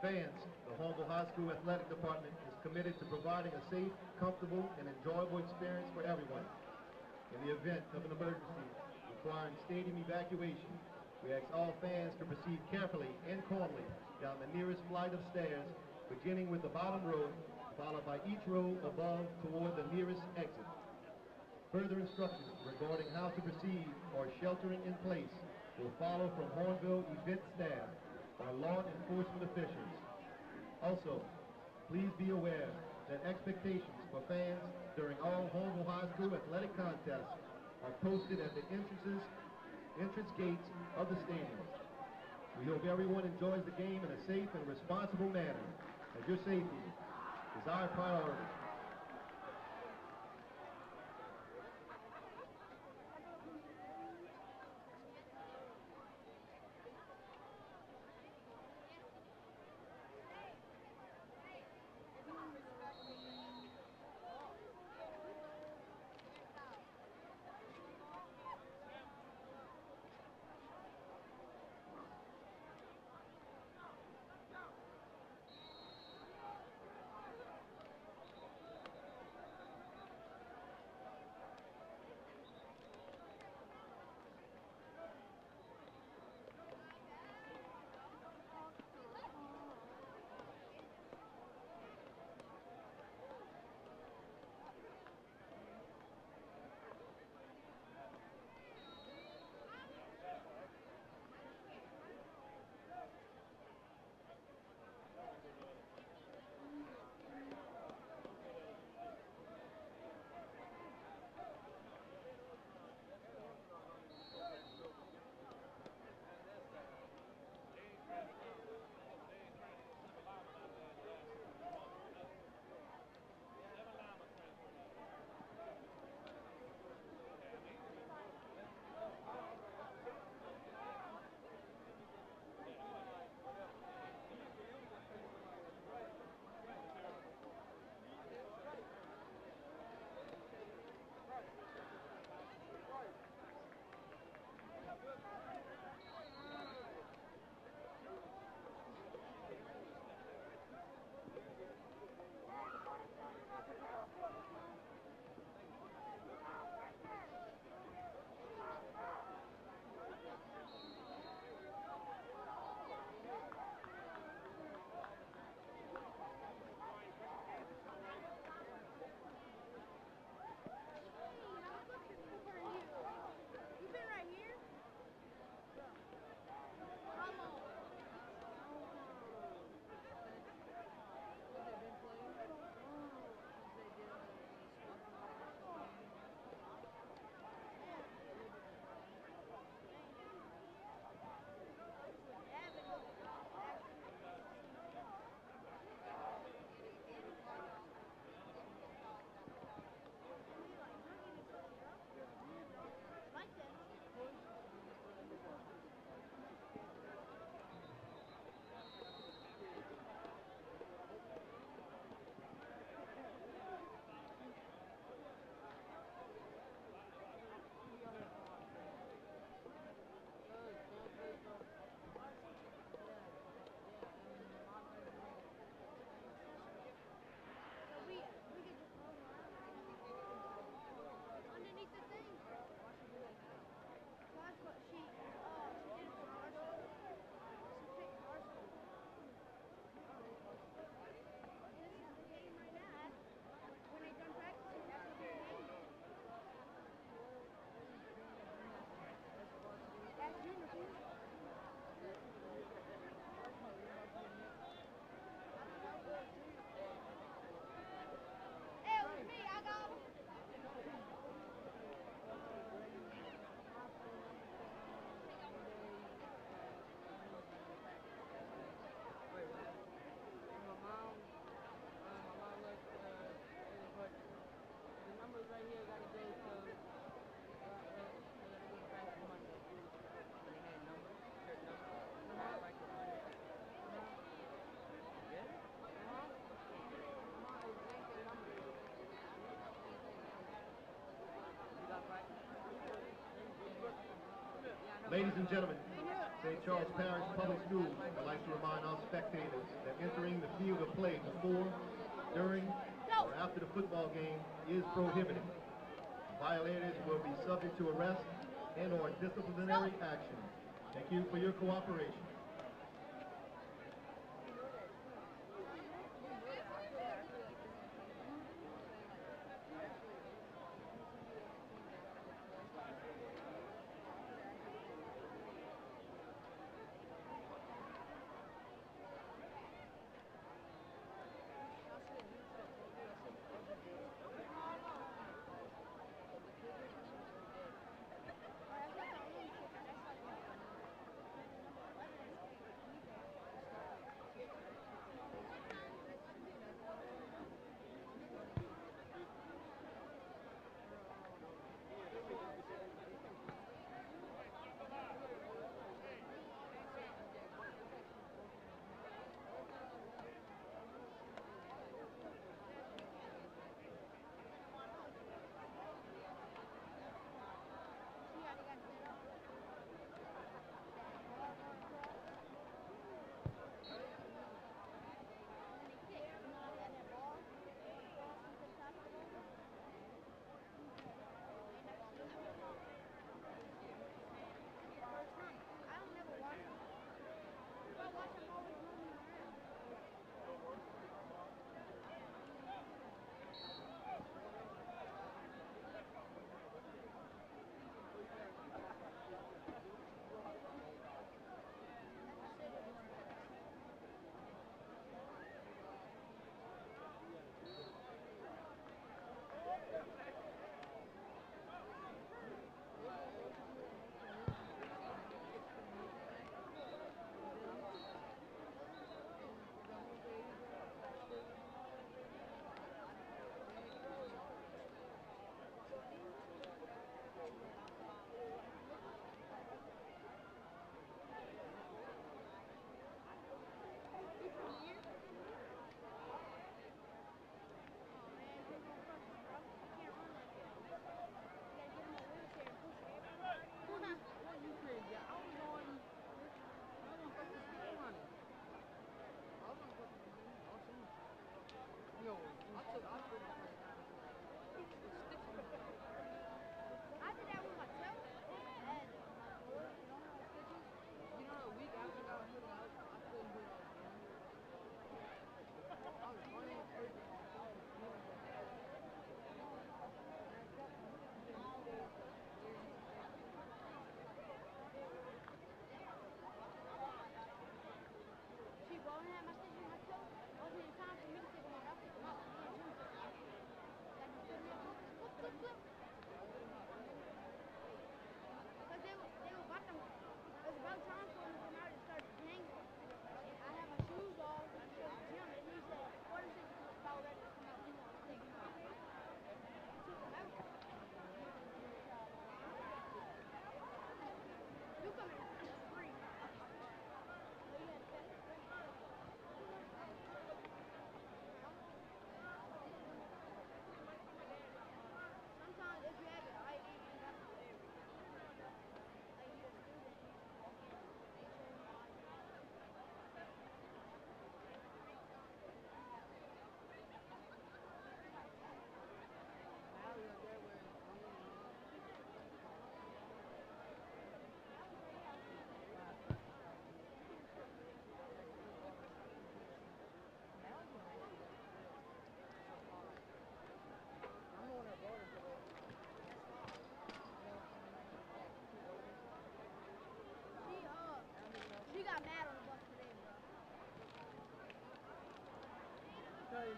Fans, the Hornville High School Athletic Department is committed to providing a safe, comfortable, and enjoyable experience for everyone. In the event of an emergency requiring stadium evacuation, we ask all fans to proceed carefully and calmly down the nearest flight of stairs, beginning with the bottom row, followed by each row above toward the nearest exit. Further instructions regarding how to proceed or sheltering in place will follow from Hornville event staff or law enforcement officials. Also, please be aware that expectations for fans during all Hornville High School athletic contests are posted at the entrance gates of the stadium. We hope everyone enjoys the game in a safe and responsible manner, as your safety is our priority. Ladies and gentlemen, St. Charles Parish Public Schools would like to remind all spectators that entering the field of play before, during, or after the football game is prohibited. Violators will be subject to arrest and/or disciplinary action. Thank you for your cooperation.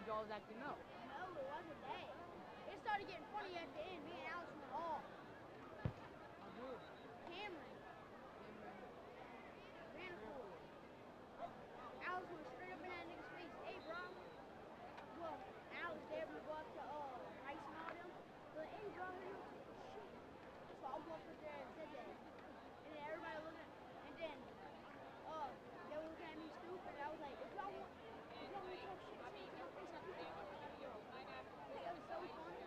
Y'all was acting up. No, it wasn't that. It started getting funny at the end. Me and Alex went off. Cameron. Ran for it. Alex went straight up in that nigga's face. Hey, bro. Well, Alex there we go up to Rice and all them. But hey, bro, you shit. So I walked up there and said that. And then everybody looking at, and then they were looking at me stupid. I was like, if y'all want to talk shit, say it to my face. It was so funny.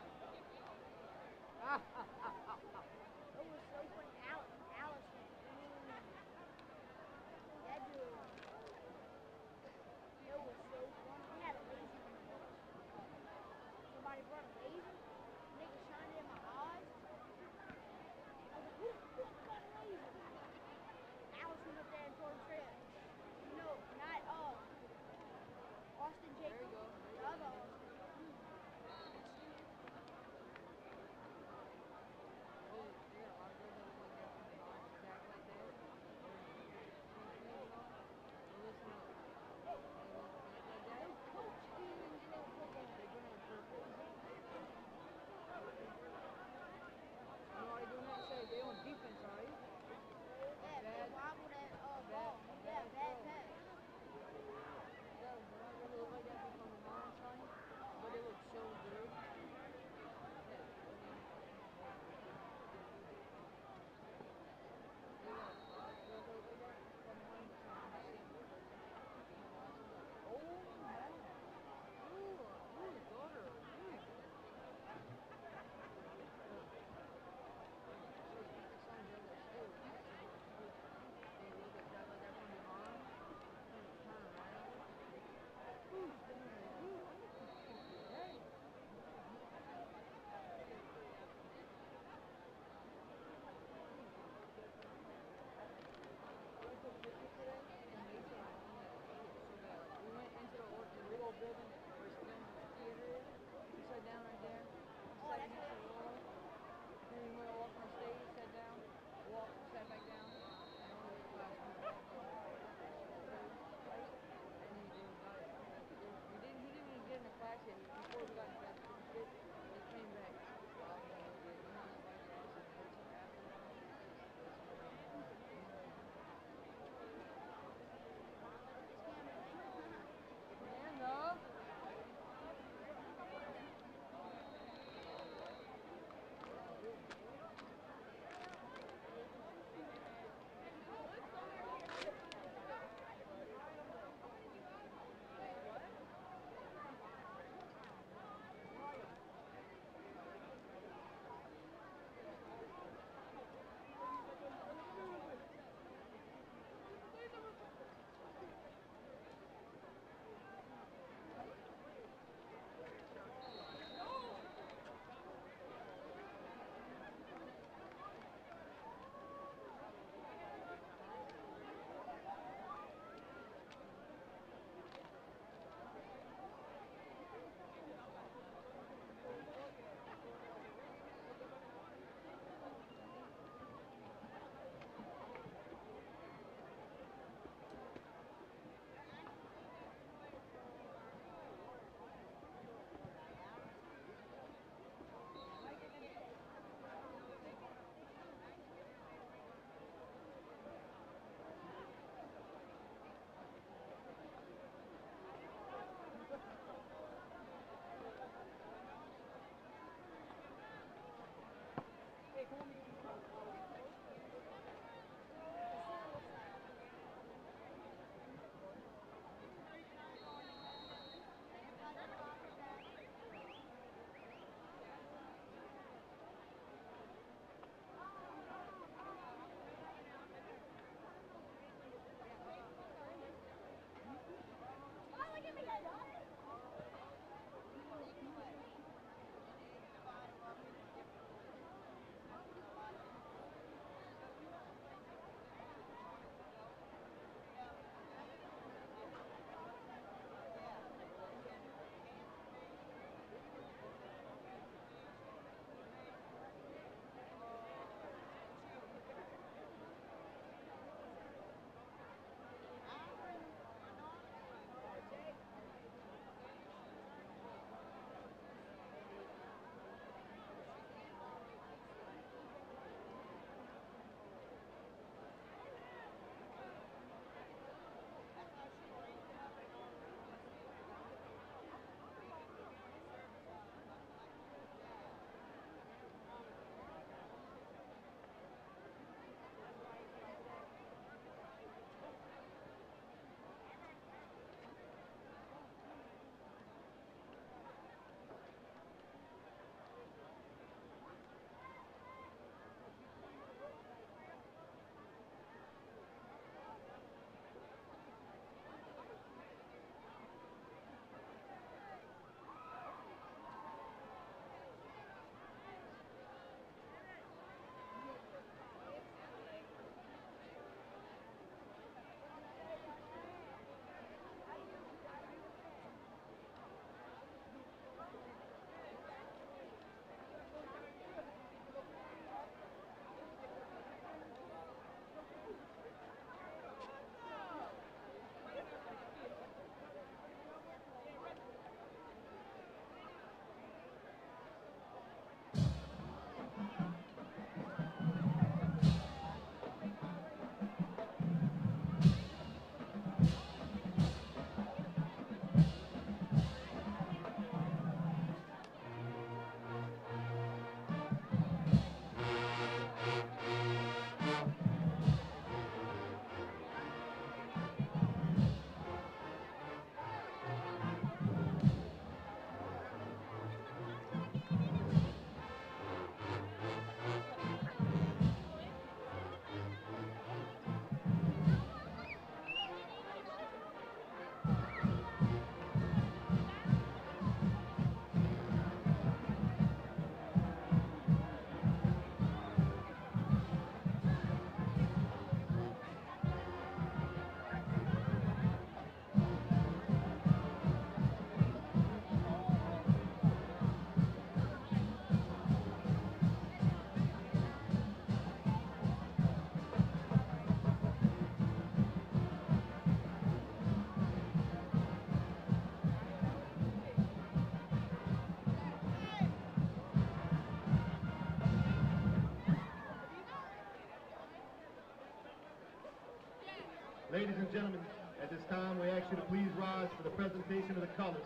Ladies and gentlemen, at this time we ask you to please rise for the presentation of the colors.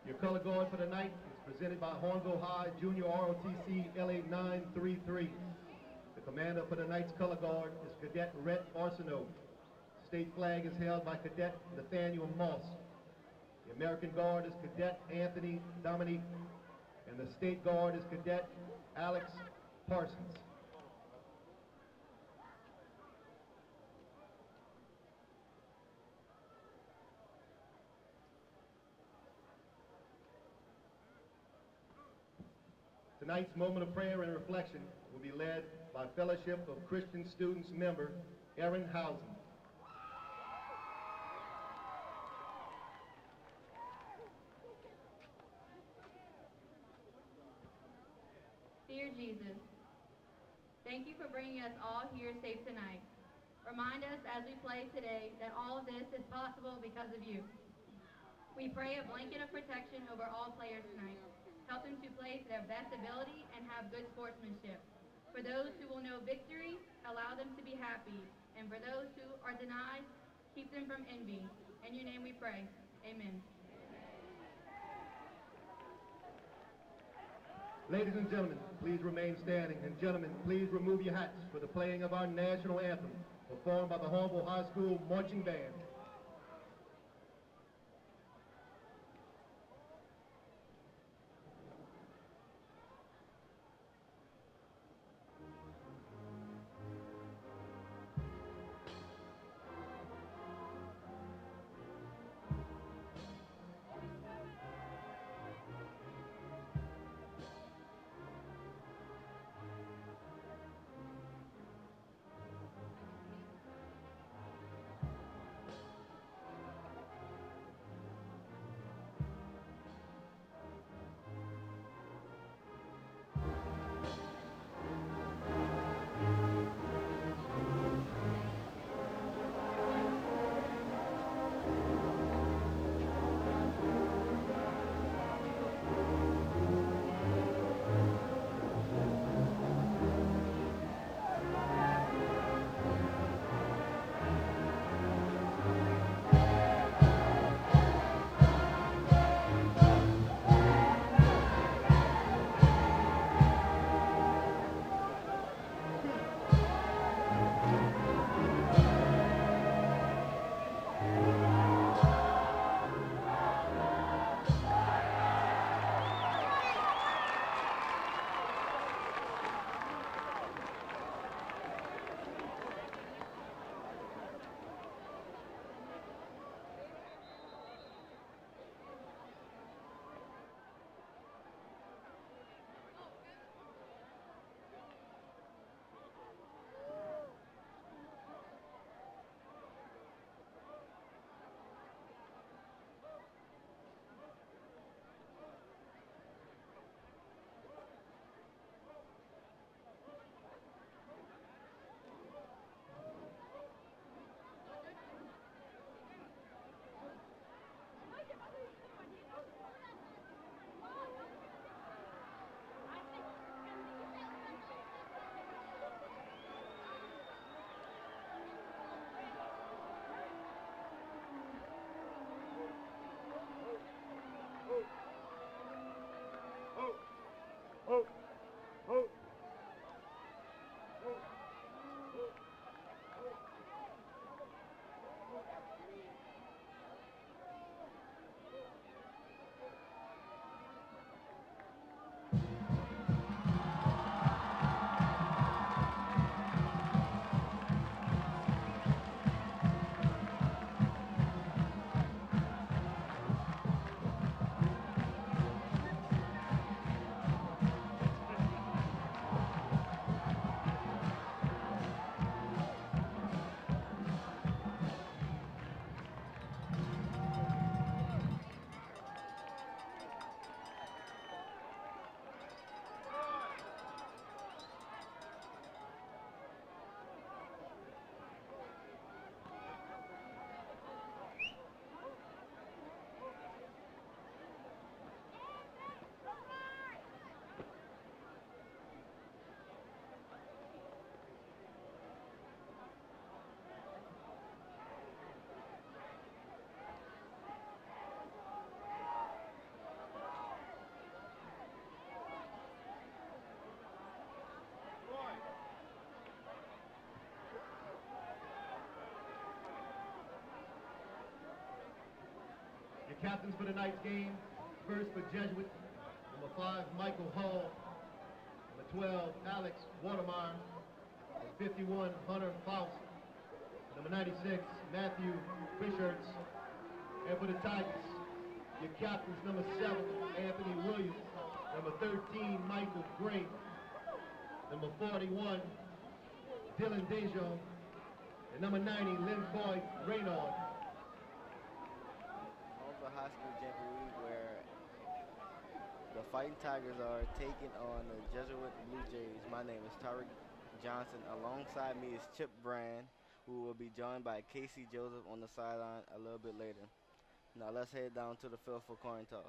Your color guard for the night is presented by Hornville High Junior ROTC LA 933. The commander for the night's color guard is Cadet Rhett Arsenault. State flag is held by Cadet Nathaniel Moss. The American Guard is Cadet Anthony Dominique, and the State Guard is Cadet Alex Parsons. Tonight's moment of prayer and reflection will be led by Fellowship of Christian Students member Erin Housen. Dear Jesus, thank you for bringing us all here safe tonight. Remind us as we play today that all of this is possible because of you. We pray a blanket of protection over all players tonight. Help them to play to their best ability and have good sportsmanship. For those who will know victory, allow them to be happy. And for those who are denied, keep them from envy. In your name we pray. Amen. Ladies and gentlemen, please remain standing. And gentlemen, please remove your hats for the playing of our national anthem, performed by the Hornville High School Marching Band. captains for tonight's game. First for Jesuit, number 5, Michael Hall. Number 12, Alex Watermeyer. And 51, Hunter Faust. Number 96, Matthew Fisherts. And for the Tigers, your captains, number 7, Anthony Williams. Number 13, Michael Gray. Number 41, Dylan Dejon. And number 90, Lynn Boyd Reynard. Over High School Jamboree, where the Fighting Tigers are taking on the Jesuit Blue Jays. My name is Tariq Johnson. Alongside me is Chip Brand, who will be joined by Casey Joseph on the sideline a little bit later. Now let's head down to the field for coin toss.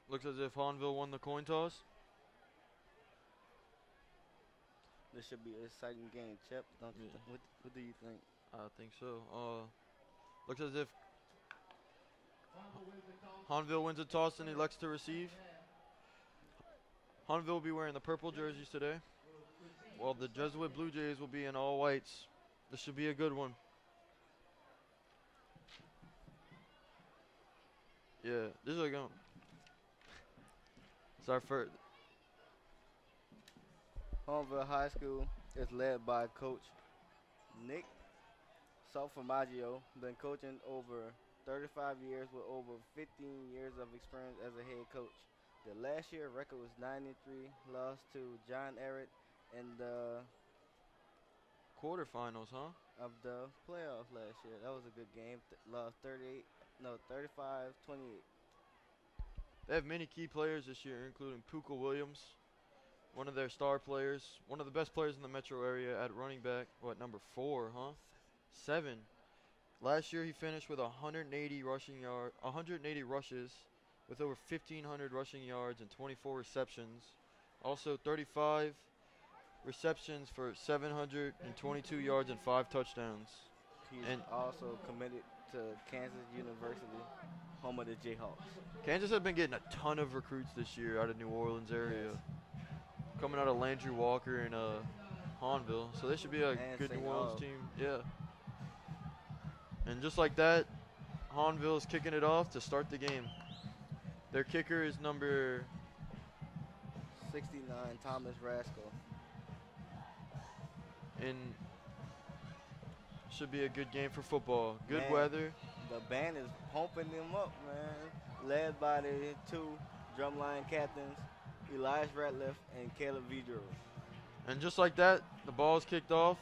Looks as if Hahnville won the coin toss. This should be an exciting game, Chip. Don't you what do you think? I think so. Looks as if Hahnville wins the toss and elects to receive. Hahnville will be wearing the purple jerseys today, while the Jesuit Blue Jays will be in all whites. This should be a good one. Yeah, this is like it's our first. Hahnville High School is led by Coach Nick Salfamaggio, been coaching over 35 years with over 15 years of experience as a head coach. The last year record was 93, lost to John Ehret in the Quarterfinals, huh? of the playoffs last year. That was a good game. Lost 35-28. They have many key players this year, including Puka Williams, one of their star players, one of the best players in the metro area at running back. What, number 4, huh? 7. Last year he finished with 180 rushes with over 1,500 rushing yards and 24 receptions. Also 35 receptions for 722 yards and 5 touchdowns. He's also committed to Kansas University, home of the Jayhawks. Kansas has been getting a ton of recruits this year out of New Orleans area. Yes. Coming out of Landry Walker and Hahnville. So they should be a And good St. New Orleans Aug. team. Yeah. And just like that, Hahnville is kicking it off to start the game. Their kicker is number 69, Thomas Rascal. and should be a good game for football. Good Man, weather. The band is pumping them up, man. Led by the 2 drumline captains, Elias Ratliff and Caleb Vidro. And just like that, the ball's kicked off.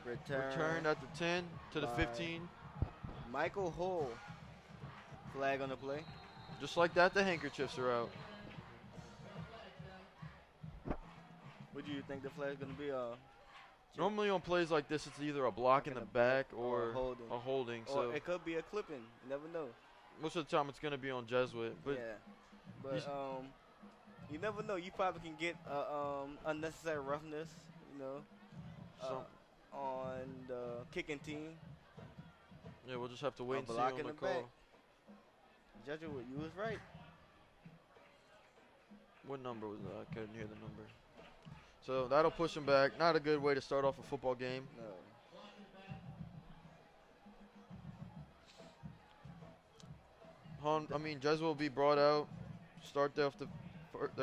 Returned Returned at the 10 to the by 15. Michael Hull. Flag on the play. Just like that, the handkerchiefs are out. What do you think the flag's going to be? Normally on plays like this, it's either a block in the back or holding. a holding. Or So it could be a clipping. You never know. most of the time, it's going to be on Jesuit. But yeah. But you never know. You probably can get unnecessary roughness, you know, some, on the kicking team. yeah, we'll just have to wait and see block on in the the call. back. Jesuit, you was right. What number was that? I couldn't hear the number. So that'll push him back. Not a good way to start off a football game. No. Jesuit will be brought out. Start their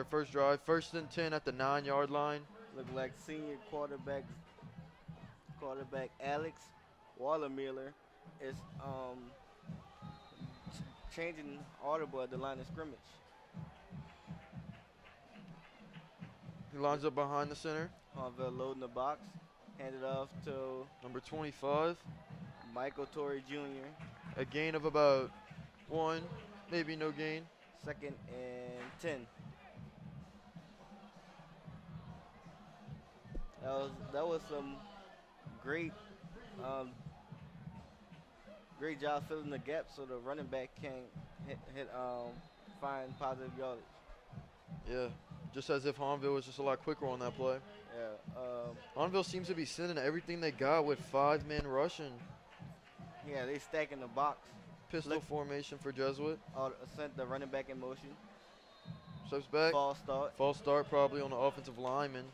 first drive. 1st and 10 at the 9-yard line. Look like senior quarterback Alex Wallermiller is changing audible at the line of scrimmage. He lines up behind the center. Hahnville loading the box. Handed off to Number 25. Michael Torrey Jr. A gain of about 1, maybe no gain. 2nd and 10. That was some great job filling the gap so the running back can find positive yardage. Yeah, just as if Hahnville was just a lot quicker on that play. Yeah. Hahnville seems to be sending everything they got with 5 men rushing. Yeah, they stacking the box. Pistol formation for Jesuit. Sent the running back in motion. Steps back. False start. False start probably on the offensive lineman.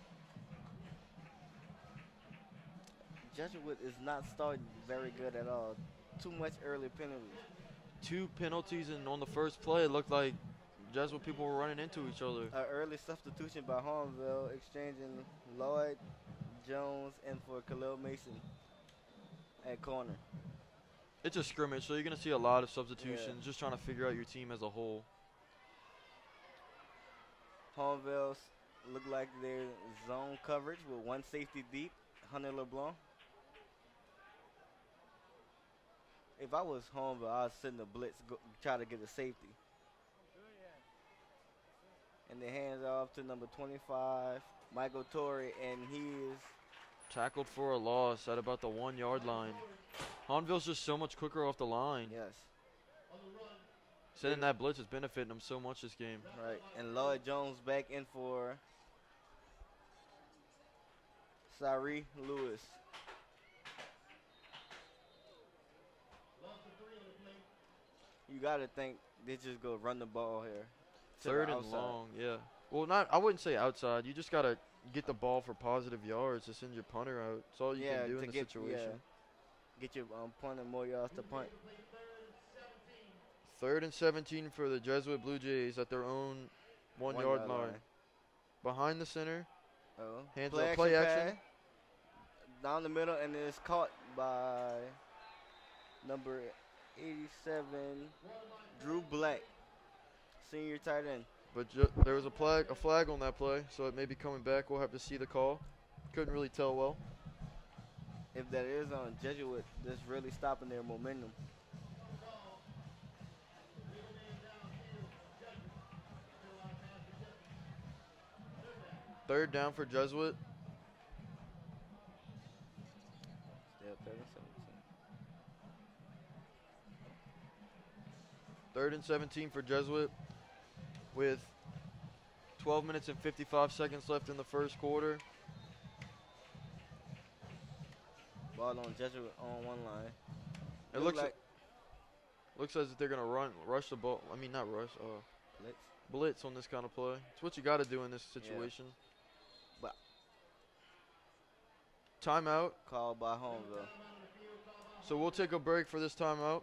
Jesuit is not starting very good at all. Too much early penalties. 2 penalties, and on the first play, it looked like Jesuit people were running into each other. An early substitution by Hornville, exchanging Lloyd Jones in for Khalil Mason at corner. It's a scrimmage, so you're going to see a lot of substitutions, just trying to figure out your team as a whole. Hornville look like they're zone coverage with one safety deep, Hunter LeBlanc. If I was Hornville, I'd send the blitz, try to get a safety. And they hands off to number 25, Michael Torrey, and he is tackled for a loss at about the 1 yard line. Hornville's just so much quicker off the line. Yes. Sending that blitz is benefiting them so much this game. Right. And Lloyd Jones back in for Cyree Lewis. You got to think they just go run the ball here. Third and long, yeah. Well, I wouldn't say outside. You just got to get the ball for positive yards to send your punter out. That's all you can do in the situation. Yeah. Get your punter more yards to punt. 3rd and 17 for the Jesuit Blue Jays at their own 1 yard line. Behind the center. Hands up, play action. Down the middle, and it's caught by number 87, Drew Black, senior tight end. But there was a flag on that play, so it may be coming back. We'll have to see the call. Couldn't really tell well. If that is on Jesuit, that's really stopping their momentum. Third down for Jesuit. Still 3rd and 17. 3rd and 17 for Jesuit with 12 minutes and 55 seconds left in the first quarter. Ball on Jesuit on one line. It looks as if they're going to rush the ball. I mean, not rush. Blitz on this kind of play. It's what you got to do in this situation. Yeah. Timeout. Called by Hornville. So we'll take a break for this timeout.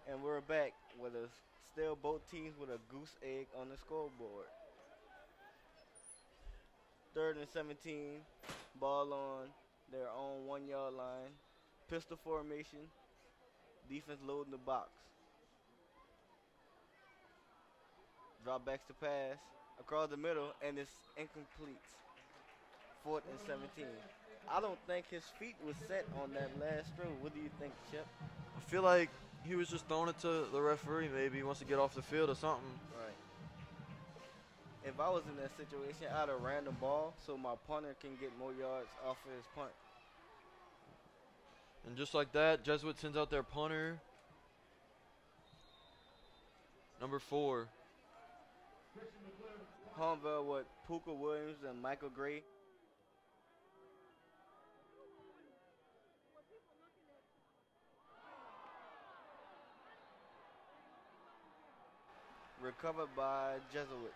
And we're back with still both teams with a goose egg on the scoreboard. 3rd and 17, ball on their own 1 yard line. Pistol formation, defense loading the box. Dropbacks to pass across the middle, and it's incomplete. 4th and 17. I don't think his feet was set on that last throw. What do you think, Chip? I feel like he was just throwing it to the referee. Maybe he wants to get off the field or something. Right. If I was in that situation, I'd have ran the ball so my punter can get more yards off of his punt. And just like that, Jesuit sends out their punter. Number 4. Hornville with Puka Williams and Michael Gray. Recovered by Jesuit.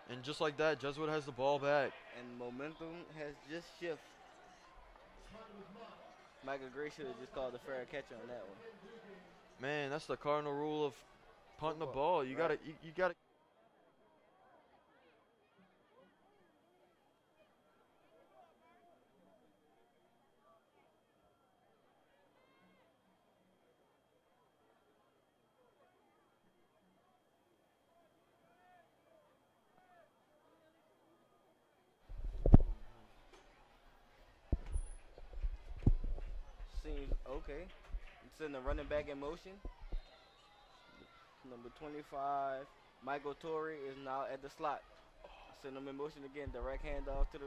And just like that, Jesuit has the ball back. And momentum has just shifted. Michael Gray should have just called a fair catch on that one. Man, that's the cardinal rule of punting the ball. You gotta. seems okay. Send the running back in motion. Number 25, Michael Torrey is now at the slot. Send him in motion again. Direct handoff to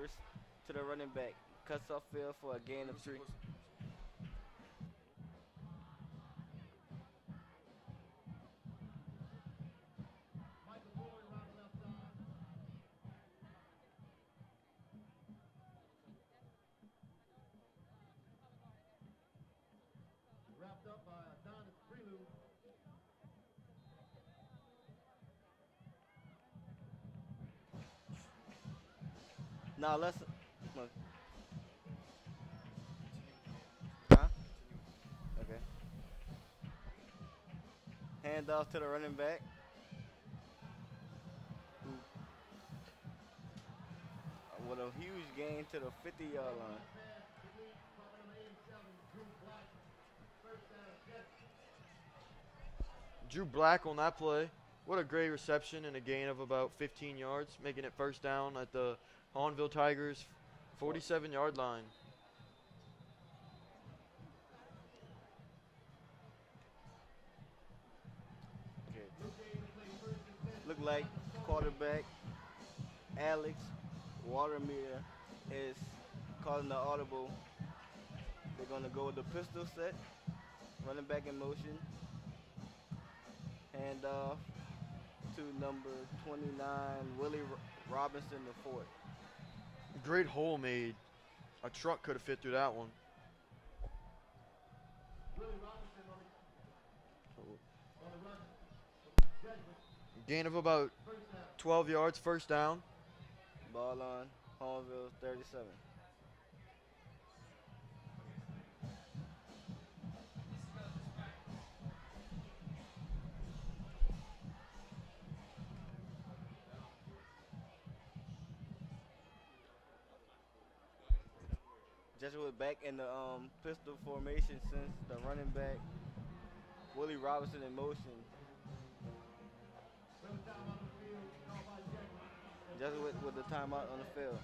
the running back. Cuts off field for a gain of 3. Michael Boyd around the left side. Wrapped up by Adonis Prelude. Now let's. Look. Huh? Okay. Handoff to the running back. With a huge gain to the 50-yard line. Drew Black on that play. What a great reception and a gain of about 15 yards, making it first down at the Hahnville Tigers' 47-yard line. Okay. Look like quarterback Alex Watermeer is calling the audible. They're going to go with the pistol set. Running back in motion. Hand off to number 29, Willie Robinson, the fourth. Great hole made. A truck could have fit through that one. Gain of about 12 yards, first down. Ball on Hahnville 37. Jesuit back in the pistol formation since the running back Willie Robinson in motion. Jesuit with the timeout on the field.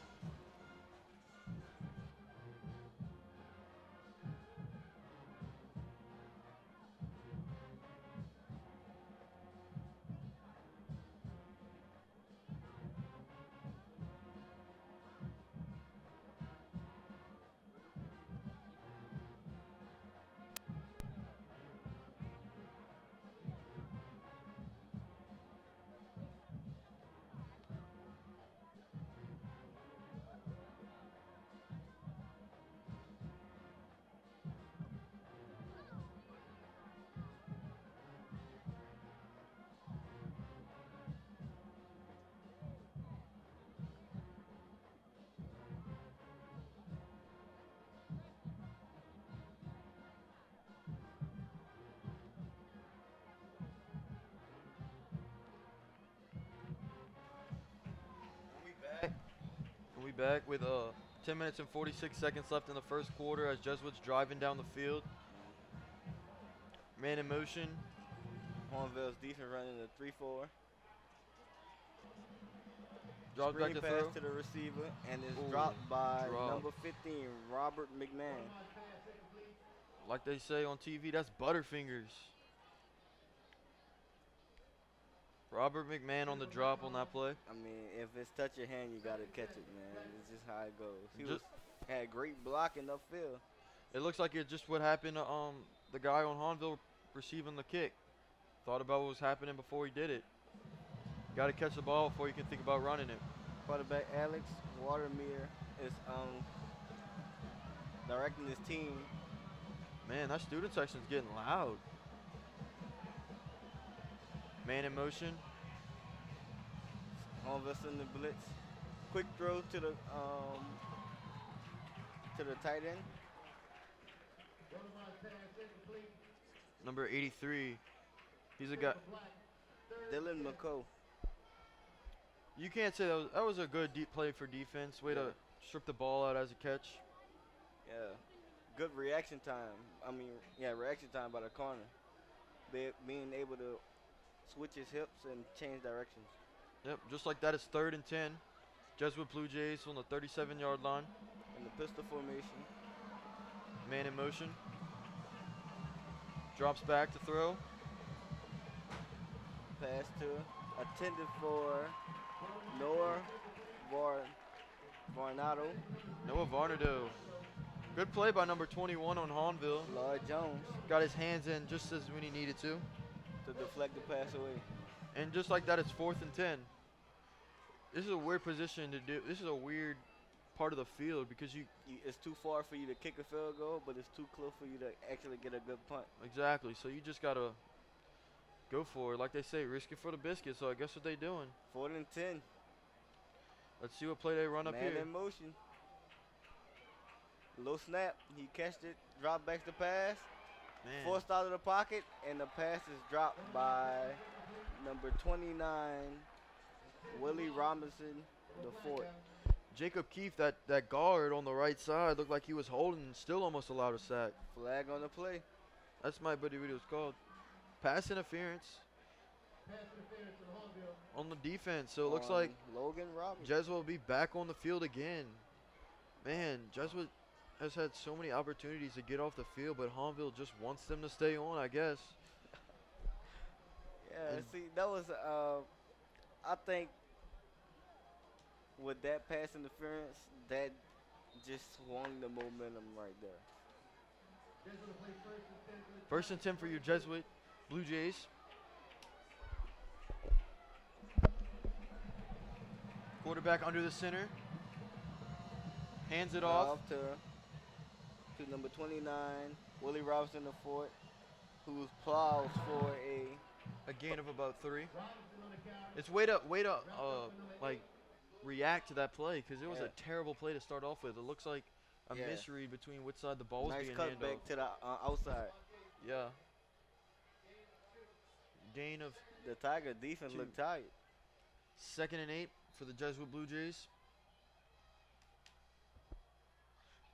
We back with 10 minutes and 46 seconds left in the first quarter as Jesuits driving down the field. Man in motion. Hahnville's defense running a 3-4. Drops back Screen to pass throw. to the receiver and is Ooh, dropped by drop. number 15, Robert McMahon. Like they say on TV, that's Butterfingers. Robert McMahon on the drop on that play. I mean, if it's touch your hand, you gotta catch it, man. It's just how it goes. He Just- had great blocking upfield. It looks like it's just what happened to the guy on Hahnville receiving the kick. Thought about what was happening before he did it. Got to catch the ball before you can think about running it. Quarterback Alex Watermeer is directing his team. Man, that student section's getting loud. Man in motion. Hahnville in the blitz. Quick throw to the tight end. Number 83. He's a guy. Dylan McCoe. You can't say that was a good deep play for defense. Way to strip the ball out as a catch. Yeah. Good reaction time. Reaction time by the corner. Being able to switch his hips and change directions. Yep, just like that, it's 3rd and 10. Jesuit Blue Jays on the 37-yard line. In the pistol formation. Man in motion. Drops back to throw. Pass to attended for Noah Varnado. Noah Varnado. Good play by number 21 on Hahnville. Lloyd Jones Got his hands in just as when he needed to. deflect the pass away. And just like that, it's 4th and 10. This is a weird position to do. This is a weird part of the field because It's too far for you to kick a field goal, but it's too close for you to actually get a good punt. exactly. So you just gotta go for it. Like they say, risk it for the biscuit. So I guess what they doing. 4th and 10. Let's see what play they run up Man here. in motion. Low snap. He catched it. Drop back the pass. Man. Forced out of the pocket, and the pass is dropped by number 29, Willie Robinson, the fourth. Jacob Keefe, that guard on the right side, looked like he was holding and still almost allowed a sack. Flag on the play. That's my buddy what it was called. Pass interference Pass interference to Hahnville. on the defense. So it looks like Logan Robinson. Jesuit will be back on the field again. Man, Jesuit has had so many opportunities to get off the field, but Hahnville just wants them to stay on, I guess. Yeah, And- see, that was, I think, with that pass interference, that just swung the momentum right there. Jesuit will play first and 10 for the 1st and 10 for your Jesuit Blue Jays. Quarterback under the center. Hands it off. To number 29, Willie Robinson, the fourth, who's plows for A gain of about 3. Robinson on the counter. It's way to like react to that play because it was a terrible play to start off with. It looks like a Yeah. misread between which side the ball was nice being handed cutback off. to the outside. Yeah. Gain of The Tiger defense 2. looked tired. 2nd and 8 for the Jesuit Blue Jays.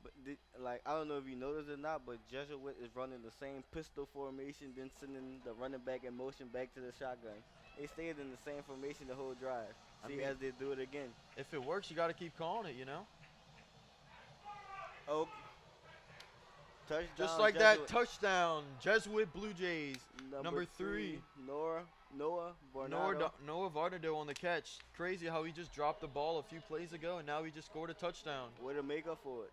But I don't know if you noticed or not, but Jesuit is running the same pistol formation, then sending the running back in motion back to the shotgun. They stayed in the same formation the whole drive. I See, mean- as they do it again. If it works, you got to keep calling it, you know? Oh, touchdown. Just like Jesuit. that, touchdown, Jesuit Blue Jays. Number 3. Noah Noah Varnado on the catch. Crazy how he just dropped the ball a few plays ago, and now he just scored a touchdown. Way to make up for it.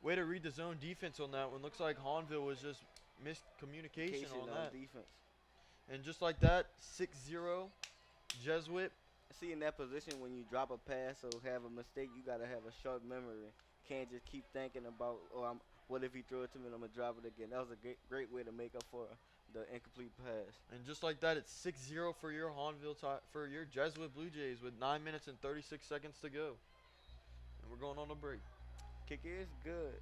Way to read the zone defense on that one. Looks like Hahnville was just miscommunication Communication on that. defense. And just like that, 6-0, Jesuit. See, in that position, when you drop a pass or have a mistake, you gotta have a short memory. Can't just keep thinking about, what if he throw it to me and I'm gonna drop it again. That was a great way to make up for the incomplete pass. And just like that, it's 6-0 for your for your Jesuit Blue Jays with 9 minutes and 36 seconds to go. And we're going on a break. Kick is good.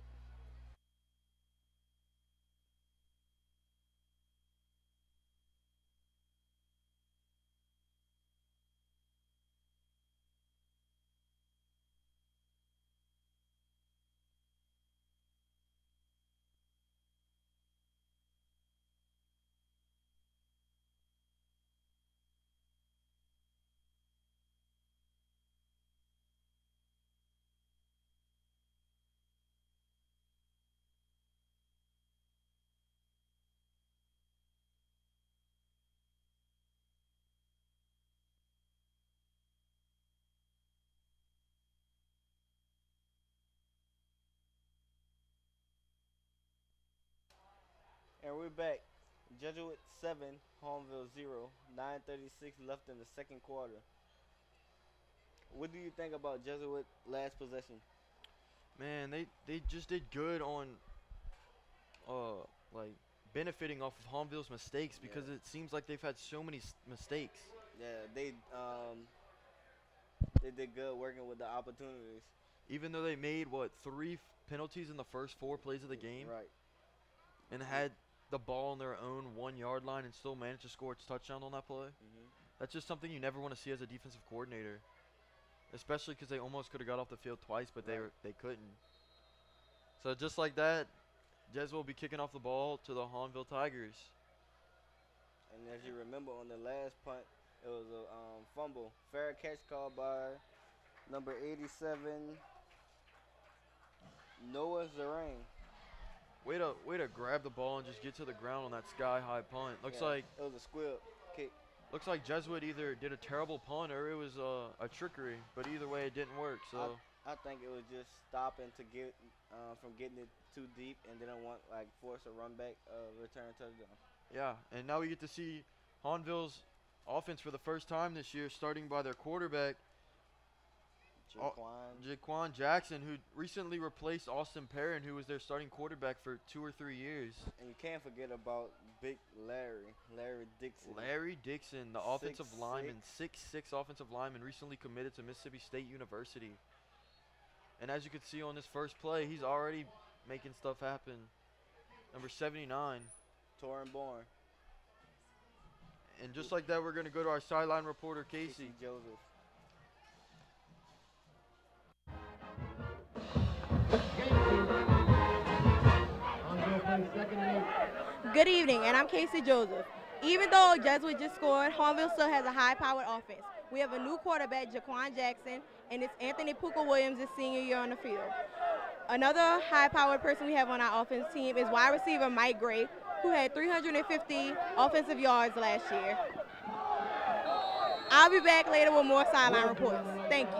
And we're back. Jesuit 7, Hahnville 0. 9:36 left in the second quarter. What do you think about Jesuit last possession? Man, they just did good on like benefiting off of Hahnville's mistakes because it seems like they've had so many mistakes. Yeah, they did good working with the opportunities. Even though they made 3 penalties in the first 4 plays of the game Right. and had the ball on their own 1-yard line and still managed to score its touchdown on that play. That's just something you never want to see as a defensive coordinator, especially because they almost could have got off the field twice, but they couldn't. So just like that, Jesuit will be kicking off the ball to the Hahnville Tigers. And as you remember, on the last punt, it was a fumble. Fair catch called by number 87, Noah Zarang. Way to grab the ball and just get to the ground on that sky-high punt. Looks Yeah, like it was a squib kick. Jesuit either did a terrible punt or it was a trickery. But either way, it didn't work. So I think it was just stopping to get from getting it too deep and didn't want like force a run back return touchdown. yeah, and now we get to see Hahnville's offense for the first time this year, starting by their quarterback Jaquan Jackson, who recently replaced Austin Perrin, who was their starting quarterback for 2 or 3 years. And you can't forget about Big Larry Dixon. Larry Dixon, the offensive 6'6". lineman, 6'6" offensive lineman, recently committed to Mississippi State University. And as you can see on this first play, he's already making stuff happen. Number 79. Torrin Bourne. And just like that, we're going to go to our sideline reporter, Casey. Joseph. Good evening, and I'm Casey Joseph. Even though Jesuit just scored, Hahnville still has a high-powered offense. We have a new quarterback, Jaquan Jackson, and it's Anthony Puka Williams, his senior year on the field. Another high-powered person we have on our offense team is wide receiver Mike Gray, who had 350 offensive yards last year. I'll be back later with more sideline reports. Thank you.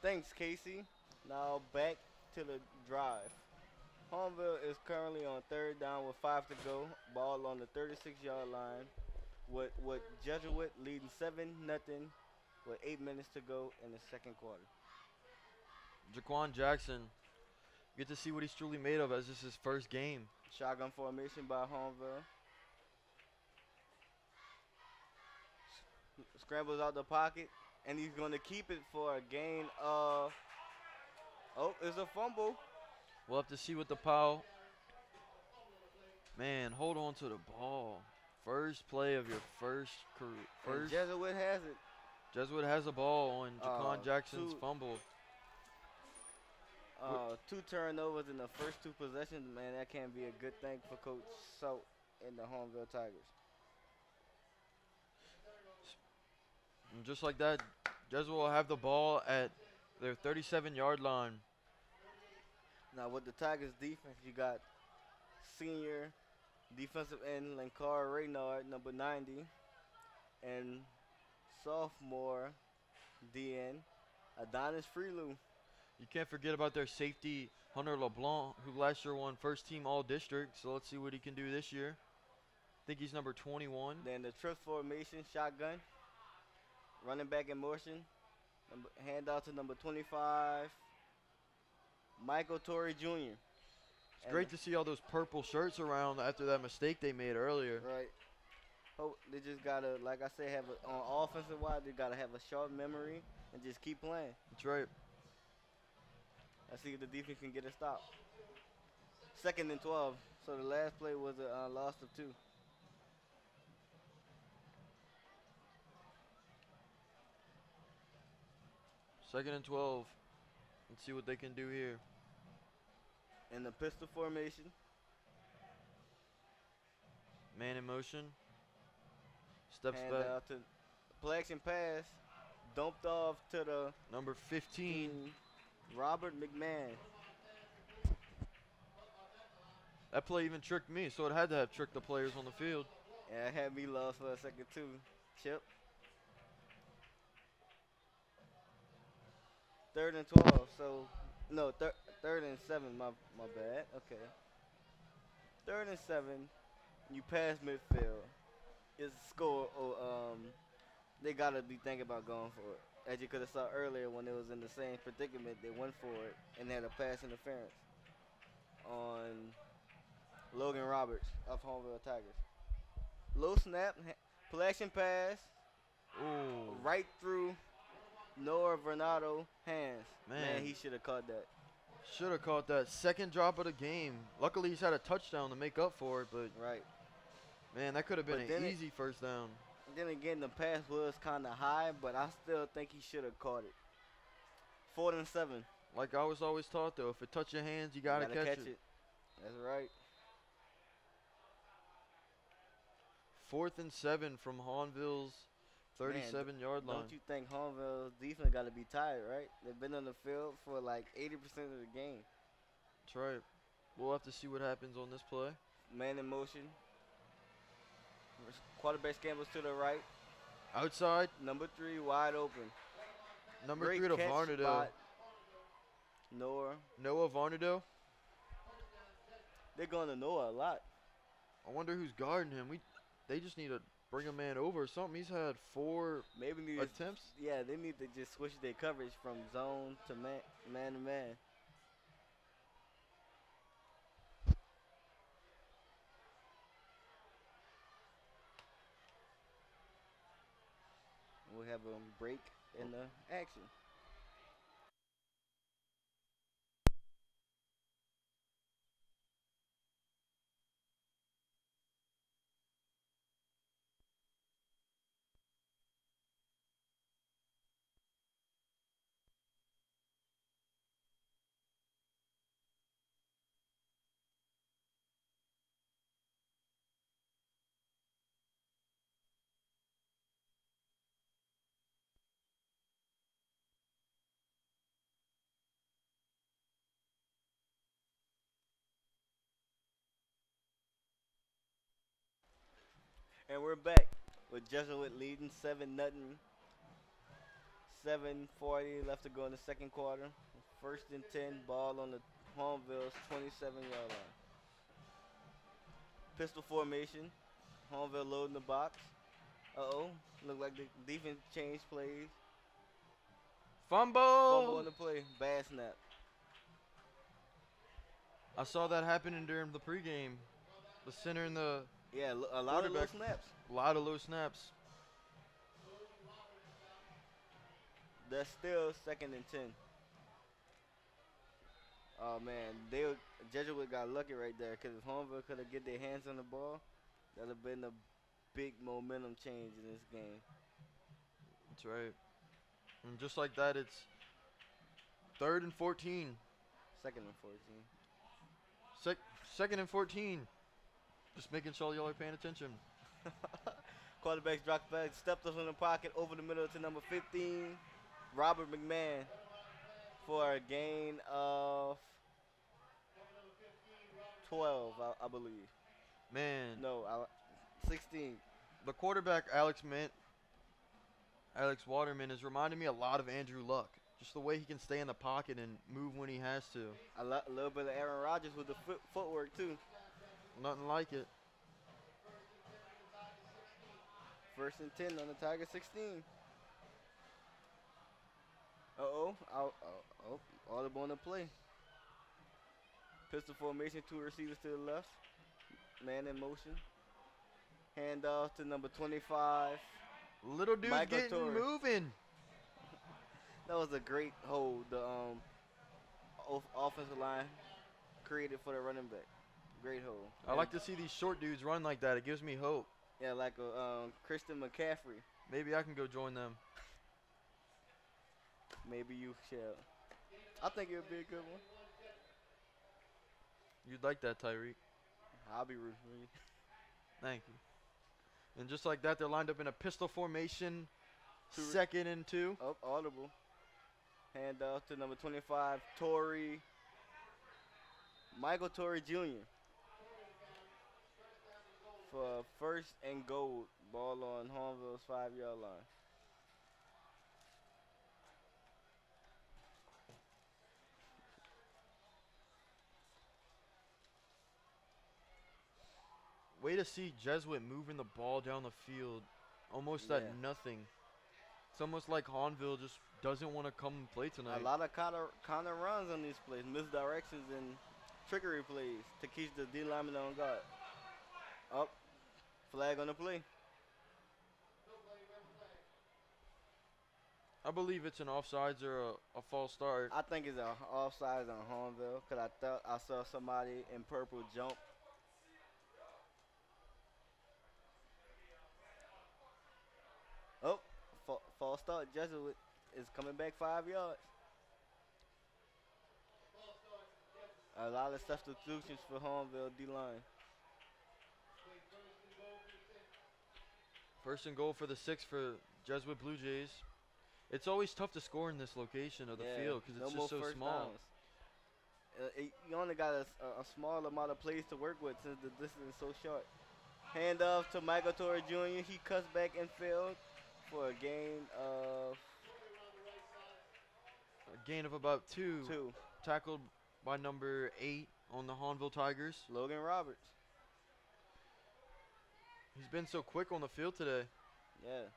Thanks, Casey. Now back to the drive. Hahnville is currently on third down with 5 to go. Ball on the 36-yard line. With Jesuit leading 7-0 with 8 minutes to go in the second quarter. Jaquan Jackson, get to see what he's truly made of as this is his first game. Shotgun formation by Hahnville. Scrambles out the pocket, and he's going to keep it for a gain of, it's a fumble. We'll have to see what the Powell. Man, hold on to the ball. First play of your first. And Jesuit has it. Jesuit has the ball on Jaquan Jackson's fumble. 2 turnovers in the first 2 possessions, man, that can't be a good thing for Coach Salt and the Hahnville Tigers. And just like that, Jesuit will have the ball at their 37-yard line. Now with the Tigers defense, you got senior defensive end Lankar Reynard, number 90, and sophomore DN Adonis Freelou. You can't forget about their safety, Hunter LeBlanc, who last year won first-team All-District. So let's see what he can do this year. I think he's number 21. Then the trip formation, shotgun. Running back in motion. Hand out to number 25, Michael Torrey Jr. It's great to see all those purple shirts around after that mistake they made earlier. Right. Oh, they just got to, like I said, on offensive wise, they got to have a sharp memory and just keep playing. That's right. Let's see if the defense can get a stop. 2nd and 12. So the last play was a loss of 2. Second and 12. Let's see what they can do here. In the pistol formation. Man in motion. Steps Hand back. out to play action pass. Dumped off to the number 15. Robert McMahon. That play even tricked me, so it had to have tricked the players on the field. Yeah, it had me lost for a second too. Chip. 3rd and 12. So, no, 3rd and 7. My bad. Okay. 3rd and 7. You pass midfield. It's a score. They gotta be thinking about going for it. As you could have saw earlier, when it was in the same predicament, they went for it and had a pass interference on Logan Roberts of Hahnville Tigers. Low snap, play action pass. Ooh. Right through Noah Vernado hands. Man, he should have caught that. Should have caught that. Second drop of the game. Luckily, he's had a touchdown to make up for it, but right. Man, that could have been an easy first down. Then again, the pass was kind of high, but I still think he should have caught it. 4th and 7. Like I was always taught, though, if it touch your hands, you gotta catch it. That's right. 4th and 7 from Hahnville's 37-yard line. Don't you think Hornville's defense got to be tired, right? They've been on the field for like 80% of the game. That's right. We'll have to see what happens on this play. Man in motion. Quarterback scrambles to the right. Outside. Number 3 wide open. Number Great 3 to catch Varnado. by Noah Varnado. They're going to Noah a lot. I wonder who's guarding him. They just need to bring a man over or something. He's had 4 Maybe need attempts. Yeah, they need to just switch their coverage from zone to man to man. We have a break in the action. And we're back with Jesuit leading 7-0. 7:40 left to go in the second quarter. 1st and 10, ball on the Hornville's 27-yard line. Pistol formation. Hornville loading the box. Look like the defense changed plays. Fumble On the play. Bad snap. I saw that happening during the pregame. The center and the Yeah, a lot of low snaps. A lot of low snaps. That's still 2nd and 10. Oh man, Jesuit got lucky right there because if Hornville could have get their hands on the ball, that would have been a big momentum change in this game. That's right. And just like that, it's 3rd and 14. 2nd and 14. 2nd and 14. Just making sure y'all are paying attention. Quarterback dropped back, stepped up in the pocket, over the middle to number 15, Robert McMahon, for a gain of 12, I believe. Man. No, 16. The quarterback, Alex Waterman, is reminding me a lot of Andrew Luck. Just the way he can stay in the pocket and move when he has to. A little bit of Aaron Rodgers with the footwork, too. Nothing like it. 1st and 10 on the Tiger 16. Audible on the play. Pistol formation, 2 receivers to the left. Man in motion. Handoff to number 25. Little dude's getting moving. That was a great hold the offensive line created for the running back. Great hold. I like to see these short dudes run like that. It gives me hope. Yeah, like a Christian McCaffrey. Maybe I can go join them. Maybe you shall. I think it would be a good one. You'd like that, Tyreek. I'll be rooting for you. Thank you. And just like that, they're lined up in a pistol formation. 2nd and 2. Audible. Handoff to number 25, Michael Torrey Jr. for 1st and goal. Ball on Hornville's 5-yard line. Way to see Jesuit moving the ball down the field almost at nothing. It's almost like Hahnville just doesn't want to come and play tonight. A lot of counter runs on these plays, misdirections and trickery plays to keep the D lineman on guard. Up, flag on the play. I believe it's an offsides or a false start. I think it's an offsides on Hahnville because I thought I saw somebody in purple jump. Oh, false start. Jesuit is coming back 5 yards. A lot of substitutions for Hahnville D-line. First and goal for the 6 for Jesuit Blue Jays. It's always tough to score in this location of the field because it's just so small. You only got a small amount of plays to work with since the distance is so short. Hand off to Michael Torre Jr. He cuts back infield for a gain of About two. Tackled by number 8 on the Hahnville Tigers. Logan Roberts. He's been so quick on the field today. Yeah.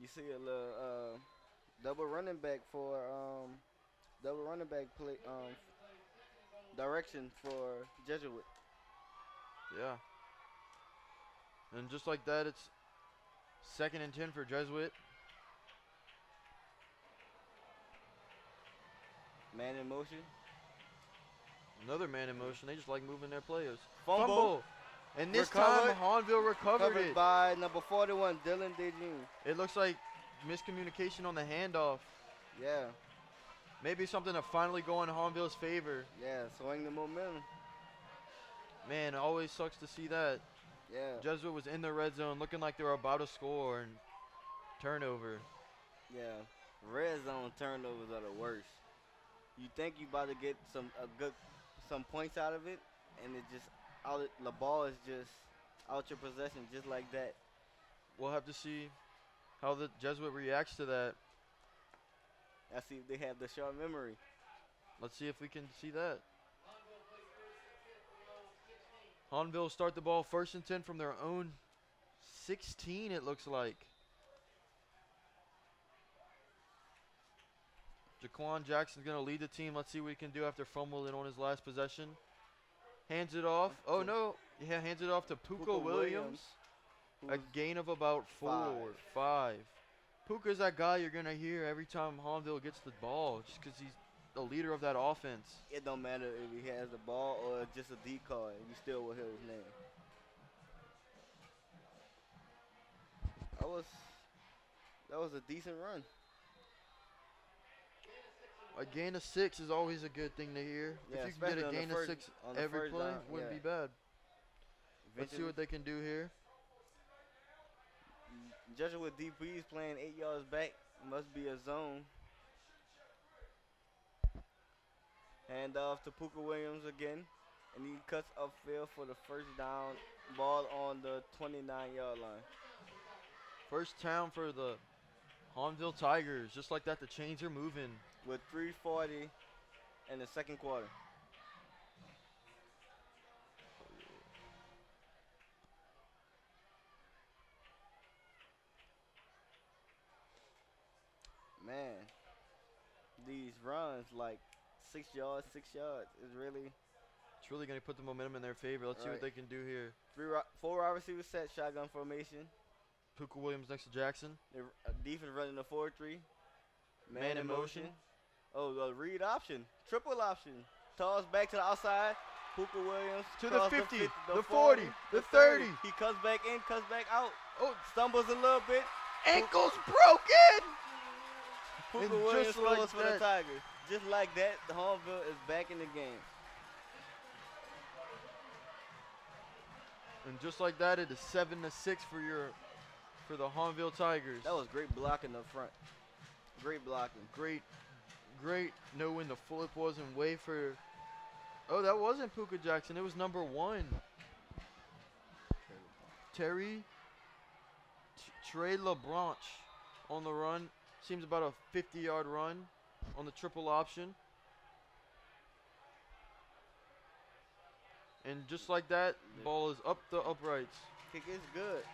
You see a little double running back play direction for Jesuit. Yeah. And just like that, it's 2nd and 10 for Jesuit. Man in motion. Another man in motion. They just like moving their players. Fumble. And this time, Hahnville recovered it. By number 41, Dylan DeJean. It looks like miscommunication on the handoff. Yeah. Maybe something to finally go in Hahnville's favor. Yeah, swing the momentum. Man, it always sucks to see that. Yeah. Jesuit was in the red zone looking like they were about to score and turnover. Yeah. Red zone turnovers are the worst. You think you about to get some points out of it, and it just the ball is just out your possession just like that. We'll have to see how the Jesuit reacts to that. I see if they have the short memory. Let's see if we can see that. Hahnville start the ball 1st and 10 from their own 16, it looks like. Jaquan Jackson's going to lead the team. Let's see what he can do after fumbling on his last possession. Hands it off. Oh, no. Yeah, hands it off to Puka Williams. A gain of about 5. Puka's that guy you're going to hear every time Hahnville gets the ball just because he's the leader of that offense. It don't matter if he has the ball or just a decoy. You still will hear his name. That was a decent run. A gain of 6 is always a good thing to hear. Yeah, if you can get a gain of 6 every play, wouldn't be bad. Let's see what they can do here. Jesuit DP is playing 8 yards back. Must be a zone. Hand off to Puka Williams again. And he cuts upfield for the first down. Ball on the 29-yard line. First down for the Hahnville Tigers. Just like that, the chains are moving. With 3:40 in the second quarter. Man, these runs like 6 yards, is really. It's really going to put the momentum in their favor. Let's see what they can do here. 4 wide receivers set, shotgun formation. Puka Williams next to Jackson. The defense running a 4-3. Man in motion. Oh, read option. Triple option. Toss back to the outside. Puka Williams. To the 50, the 40, the 30. He cuts back in, cuts back out. Oh, stumbles a little bit. Ankles broken. Puka Williams scores for the Tigers. Just like that, the Hahnville is back in the game. And just like that, it is 7-6 for the Hahnville Tigers. That was great blocking up front. Great blocking. Great know when the flip was and wait for. Oh, that wasn't Puka Jackson. It was number 1. Trey LeBranch on the run. Seems about a 50-yard run on the triple option. And just like that, ball is up the uprights. Kick is good.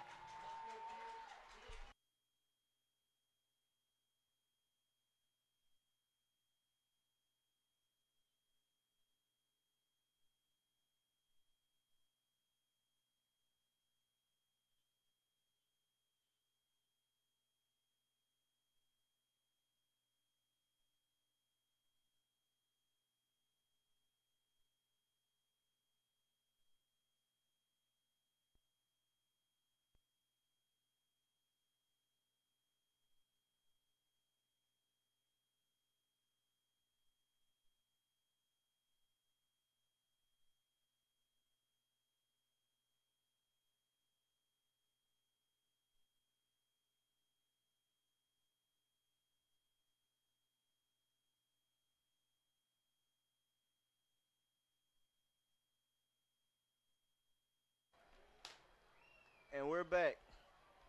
And we're back.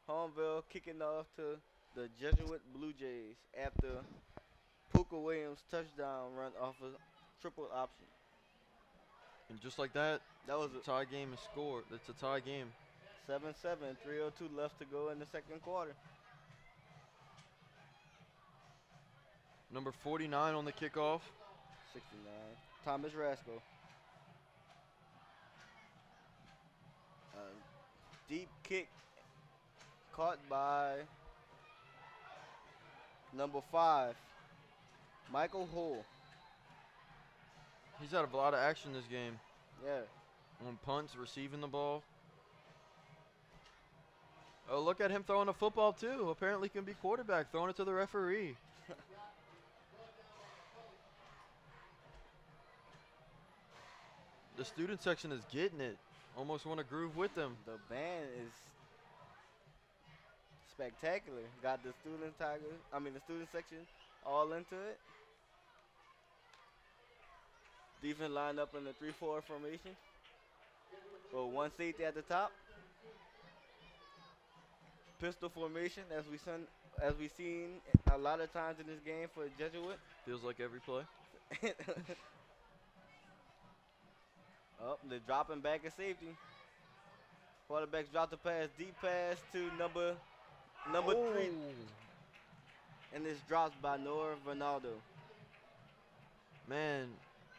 Homeville kicking off to the Jesuit Blue Jays after Puka Williams' touchdown run off a triple option. And just like that, That was the tie game is scored. It's a tie game. 7-7, 3:02 left to go in the second quarter. Number 49 on the kickoff. 69. Thomas Rasco. Deep kick caught by number 5, Michael Hull. He's had a lot of action this game. Yeah. On punts, receiving the ball. Oh, look at him throwing the football too. Apparently can be quarterback, throwing it to the referee. The student section is getting it. Almost want to groove with them. The band is spectacular. Got the student the student section all into it. Defense lined up in the 3-4 formation. Well, one safety at the top. Pistol formation, as we've seen a lot of times in this game for Jesuit. Feels like every play. Oh, they're dropping back at safety. Quarterbacks drop the pass, deep pass to number 3. And it's dropped by Noah Ronaldo. Man,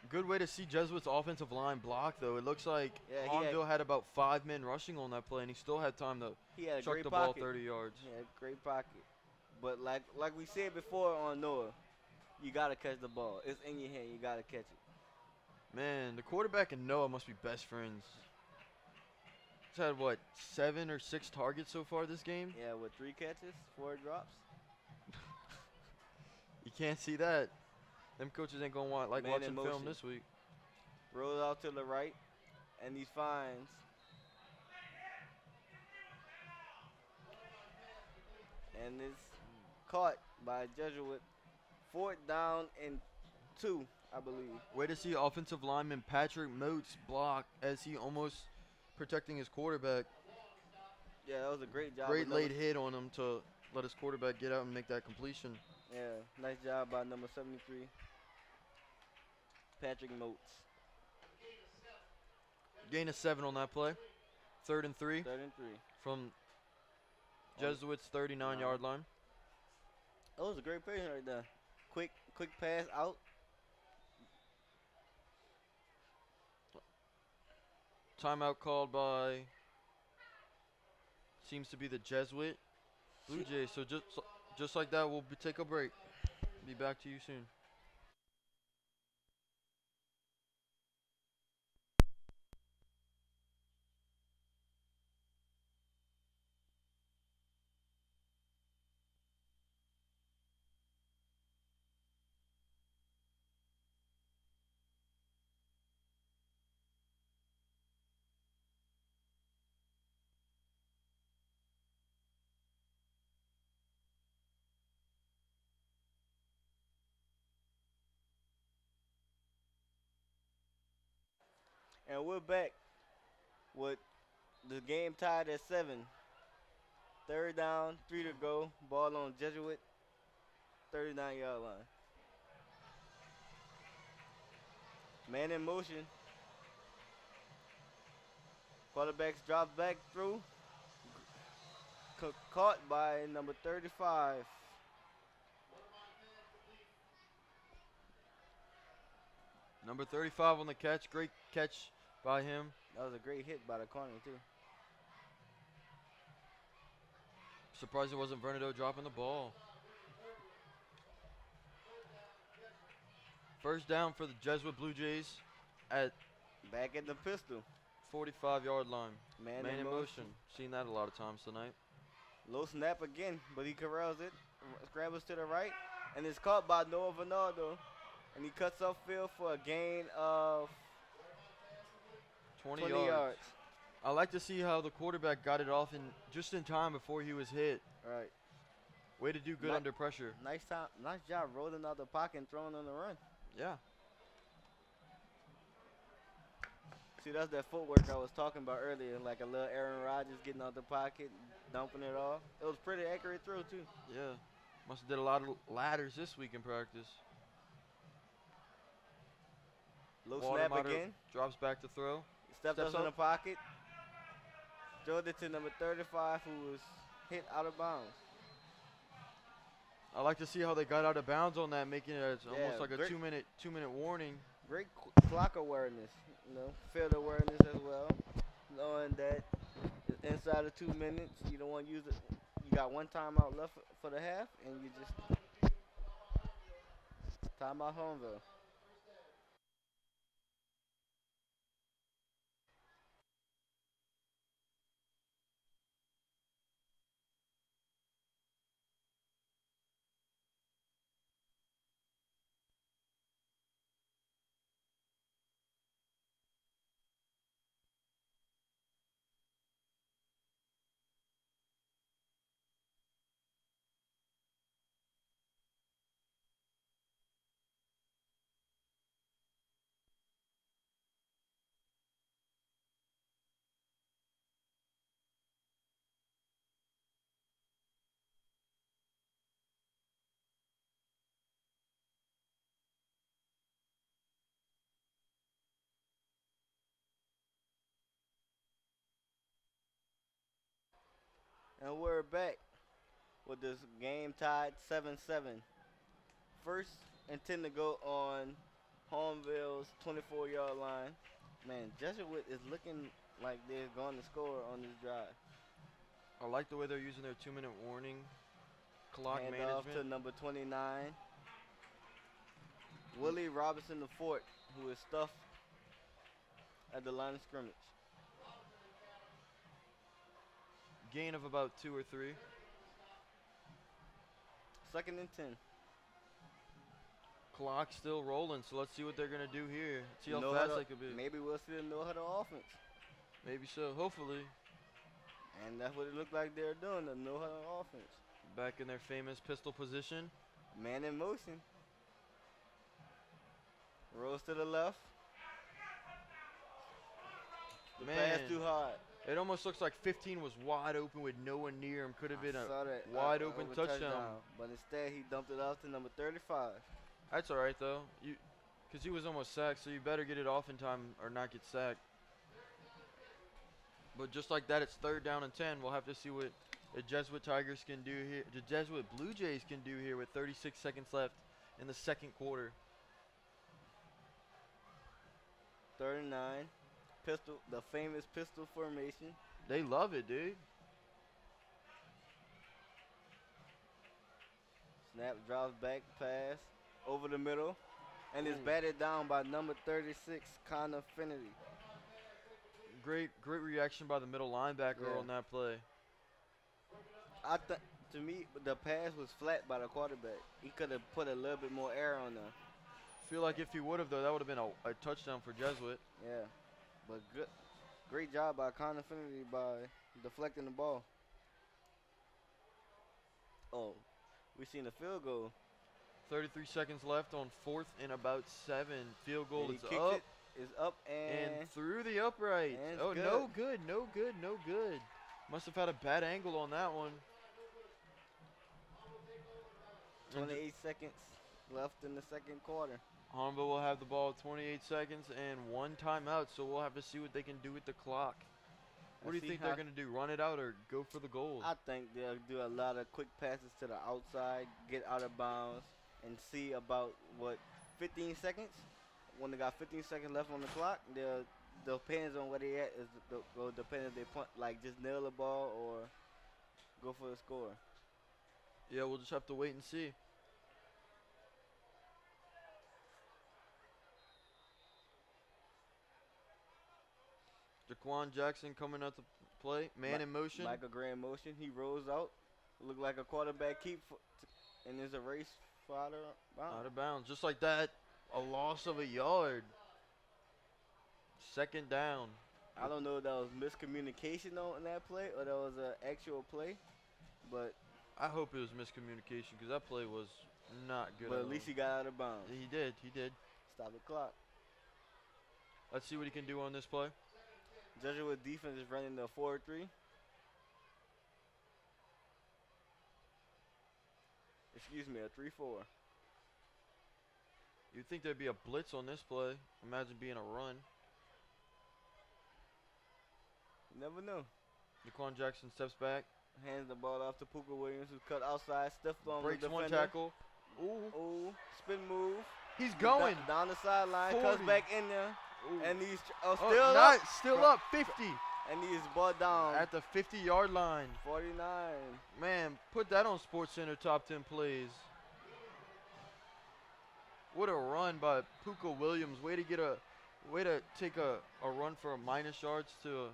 good way to see Jesuit's offensive line block, though. It looks like Yeah, Hahnville had about 5 men rushing on that play, and he still had time to He had a chuck great the ball pocket. 30 yards. Yeah, great pocket. But like we said before on Noah, you gotta catch the ball. It's in your hand. You gotta catch it. Man, the quarterback and Noah must be best friends. He's had, what, 7 or 6 targets so far this game? Yeah, with 3 catches, 4 drops. You can't see that. Them coaches ain't going to like Man watching in film motion. this week. Rolls out to the right, and he finds and is caught by Jesuit. 4th down and 2, I believe. Way to see offensive lineman Patrick Moats block as he almost protecting his quarterback. Yeah, that was a great job. Great with late hit on him to let his quarterback get out and make that completion. Yeah, nice job by number 73, Patrick Moats. Gain of 7 on that play. 3rd and 3 3rd and 3. from Jesuit's 39-yard line. That was a great play right there. Quick pass out. Timeout called by, seems to be the Jesuit Blue Jays. So just like that, we'll take a break. Be back to you soon. And we're back with the game tied at 7. 3rd down, 3 to go. Ball on Jesuit, 39-yard line. Man in motion. Quarterbacks drop back through. Caught by number 35. Number 35 on the catch. Great catch by him. That was a great hit by the corner, too. Surprised it wasn't Bernardo dropping the ball. 1st down for the Jesuit Blue Jays at Back at the pistol. 45-yard line. Man in in motion. motion. Seen that a lot of times tonight. Low snap again, but he corrals it. Scrambles to the right, and it's caught by Noah Ronaldo. And he cuts upfield for a gain of 20 20 yards. I like to see how the quarterback got it off just in time before he was hit. Right. Way to do good under pressure. Nice job rolling out the pocket and throwing on the run. Yeah. See, that's that footwork I was talking about earlier, like a little Aaron Rodgers getting out the pocket, dumping it off. It was pretty accurate throw too. Yeah. Must have did a lot of ladders this week in practice. Low snap Watermeter again. drops back to throw. Stepped Steps up in the up. pocket. Throwed it to number 35, who was hit out of bounds. I like to see how they got out of bounds on that, making it Yeah, almost like a great. 2-minute warning. Great clock awareness, field awareness as well. Knowing that inside of 2 minutes, you don't want to use it. You got one timeout left for the half, and you just timeout Homeville. And we're back with this game tied 7-7. First and 10 to go on Homeville's 24-yard line. Man, Jesuit is looking like they're going to score on this drive. I like the way they're using their 2-minute warning clock Hand management. off to number 29, Willie Robinson IV, who is stuffed at the line of scrimmage. Gain of about 2 or 3. Second and 10. Clock still rolling, so let's see what they're going to do here. See how No fast huddle- they could be. Maybe we'll see a no-huddle offense. Maybe so, hopefully. And that's what it looked like they're doing, a no-huddle offense. Back in their famous pistol position. Man in motion. Rolls to the left. The pass Man. too hard. It almost looks like 15 was wide open with no one near him. Could have been I a saw that, wide open over touchdown. But instead, he dumped it off to number 35. That's all right, though. Because he was almost sacked, so you better get it off in time or not get sacked. But just like that, it's 3rd down and 10. We'll have to see what the Jesuit Tigers can do here. The Jesuit Blue Jays can do here with 36 seconds left in the second quarter. 3rd and 9. Pistol, the famous pistol formation. They love it, dude. Snap, drops back, pass, over the middle. And is batted down by number 36, Connor Finnerty. Great reaction by the middle linebacker on that play. To me, the pass was flat by the quarterback. He could have put a little bit more air on there. Feel like if he would have, though, that would have been a touchdown for Jesuit. Yeah, but great job by Connor Finnerty by deflecting the ball. Oh, we seen a field goal. 33 seconds left on 4th and about 7. Field goal And he is kicked up. it. It's up And through the upright. And it's Oh, good. no good, no good, no good. Must have had a bad angle on that one. 28 seconds left in the second quarter. Hombo will have the ball 28 seconds and 1 timeout, so we'll have to see what they can do with the clock. What do you think they're going to do? Run it out or go for the goal? I think they'll do a lot of quick passes to the outside, get out of bounds, and see about 15 seconds. When they got 15 seconds left on the clock, depends on where they at. Will depend if they punt, like just nail the ball or go for the score. Yeah, we'll just have to wait and see. Jaquan Jackson coming out to play. Man in motion. Like a grand motion. He rolls out. Look like a quarterback keep. And there's a race for out of bounds. Just like that, a loss of a yard. 2nd down. I don't know if that was miscommunication on that play or that was an actual play. But I hope it was miscommunication because that play was not good. But at least he got out of bounds. He did. Stop the clock. Let's see what he can do on this play. Jesuit defense is running the 4-3. Excuse me, a 3-4. You'd think there'd be a blitz on this play. Imagine being a run. You never know. Jaquan Jackson steps back. Hands the ball off to Puka Williams, who cut outside, stiffed on Breaks the one defender. tackle. Ooh. Ooh, spin move. He's going. Down the sideline, 40. cuts back in there, Ooh. and he's Oh, still up. nice. Still up. 50. And he's brought down At the 50-yard line. 49. Man, put that on SportsCenter top 10 plays. What a run by Puka Williams. Way to take a run for a minus yards to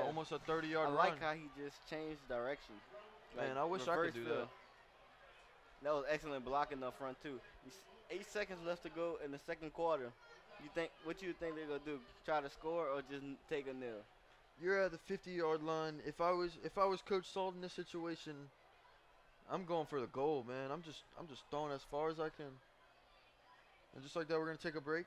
almost a 30-yard I run. like how he just changed direction. Man, I wish I could do that. That was excellent blocking up front too. 8 seconds left to go in the second quarter. What you think they're gonna do? Try to score or just take a nil? You're at the 50-yard line. If I was Coach Salt in this situation, I'm going for the goal, man. I'm just throwing as far as I can. And just like that, we're gonna take a break.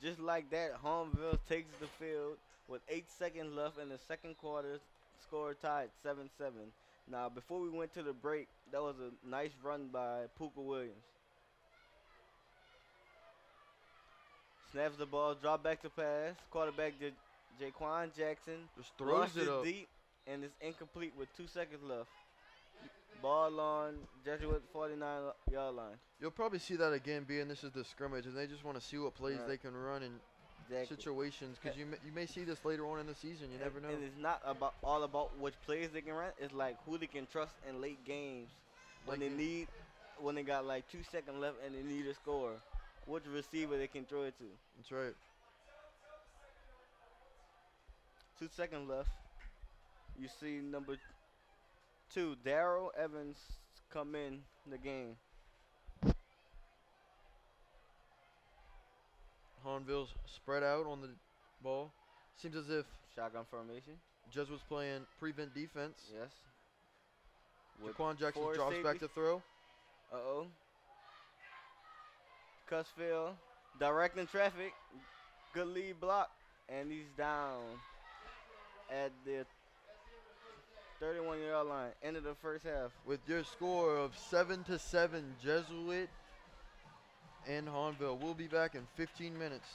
Just like that, Homeville takes the field with 8 seconds left in the second quarter. Score tied 7-7. Now, before we went to the break, that was a nice run by Puka Williams. Snaps the ball, drop back to pass. Quarterback Jaquan Jackson Just throws it up. deep, and it's incomplete with 2 seconds left. Ball on Jesuit 49-yard line. You'll probably see that again, being this is the scrimmage, and they just want to see what plays they can run in situations, because you may see this later on in the season. You never know. And it's not all about which players they can run. It's like who they can trust in late games when they got like 2 seconds left and they need a score. Which receiver they can throw it to. That's right. 2 seconds left. You see number 2, Darrell Evans, come in the game. Hornville's spread out on the ball. Seems as if Shotgun formation. Jesuit's playing prevent defense. Yes. Jaquan Jackson four drops back to throw. Uh-oh. Cussfield directing traffic. Good lead block. And he's down at the 31-yard line. End of the first half. With your score of 7-7, Jesuit and Hornville. We'll be back in 15 minutes.